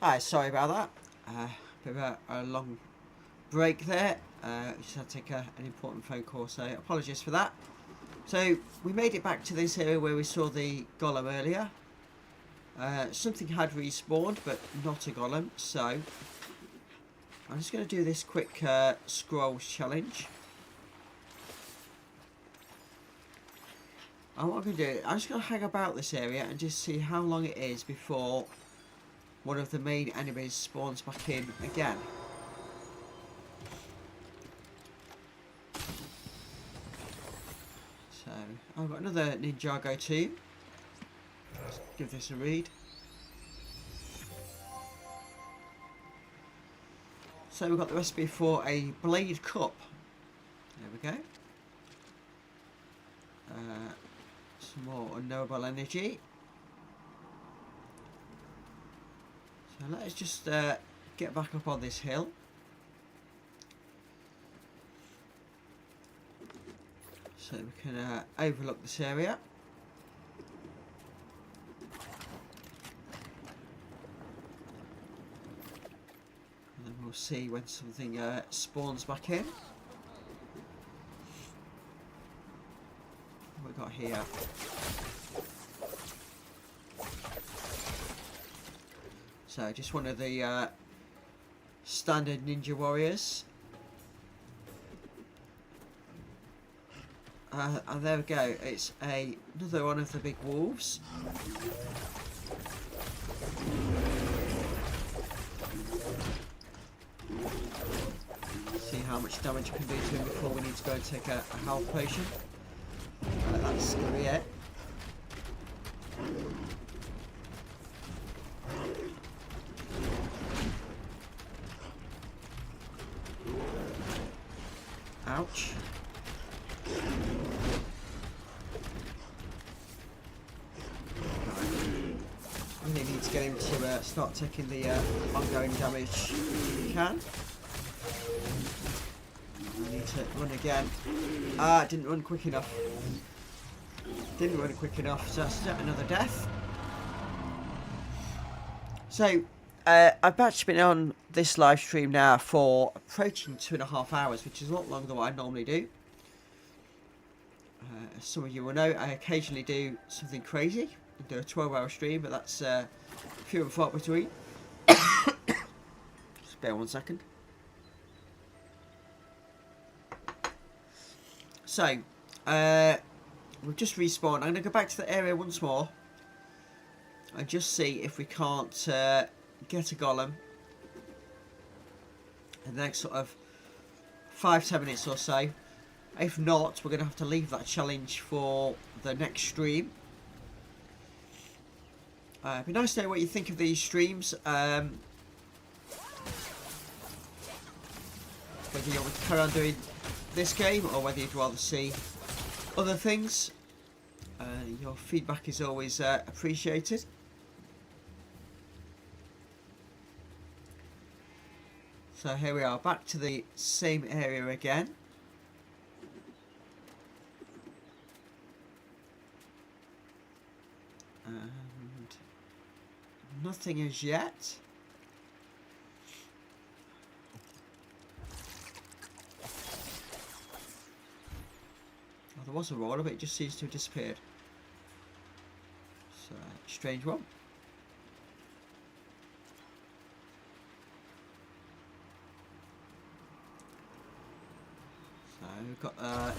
Hi, sorry about that. Bit of a long break there. Just had to take an important phone call, so apologies for that. So we made it back to this area where we saw the golem earlier. Something had respawned, but not a golem, so I'm just going to do this quick scrolls challenge. And what I'm going to do, I'm just going to hang about this area and just see how long it is before one of the main enemies spawns back in again. So, I've got another Ninjago team. Let's give this a read. So we've got the recipe for a blade cup. There we go. Some more unknowable energy. So let's just get back up on this hill. So we can overlook this area. And then we'll see when something spawns back in. What we got here? So just one of the standard ninja warriors. And there we go, it's another one of the big wolves. See how much damage you can do to him before we need to go and take a health potion. That's going to be it. Ouch. Really need to get him to start taking the ongoing damage if he can. I need to run again. Didn't run quick enough. Didn't run quick enough, so that's another death. So, I've actually been on this live stream now for approaching 2.5 hours, which is a lot longer than what I normally do. As some of you will know, I occasionally do something crazy. I do a 12-hour stream, but that's few and far between. Just bear 1 second. So, we've just respawned. I'm going to go back to the area once more and just see if we can't get a golem in the next sort of 5-10 minutes or so. If not, we're going to have to leave that challenge for the next stream. It'd be nice to know what you think of these streams. Whether you want to carry on doing this game or whether you'd rather see other things. Your feedback is always appreciated. So here we are, back to the same area again. And nothing as yet. Oh, there was a roller, but it just seems to have disappeared. So, strange one. So, we've got a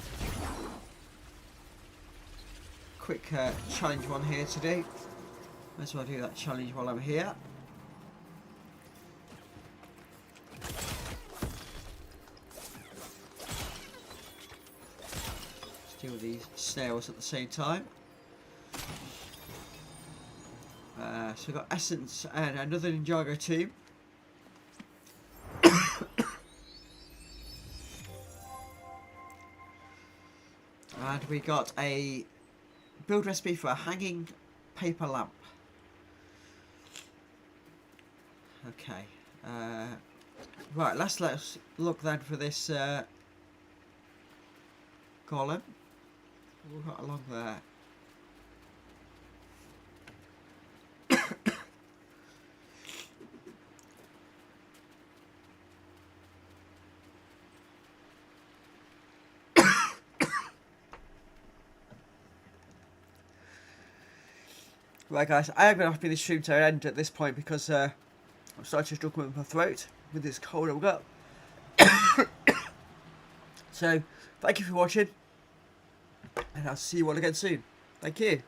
quick challenge one here to do. Might as well do that challenge while I'm here. Let's deal with these snails at the same time. So we've got Essence and another Ninjago team. And we got a build recipe for a hanging paper lamp. Okay. Right, let's look then for this golem. We've got along there. Right, guys, I am going to have to be the stream to end at this point because I'm starting to struggle with my throat with this cold I've got. So, thank you for watching, and I'll see you all again soon. Thank you.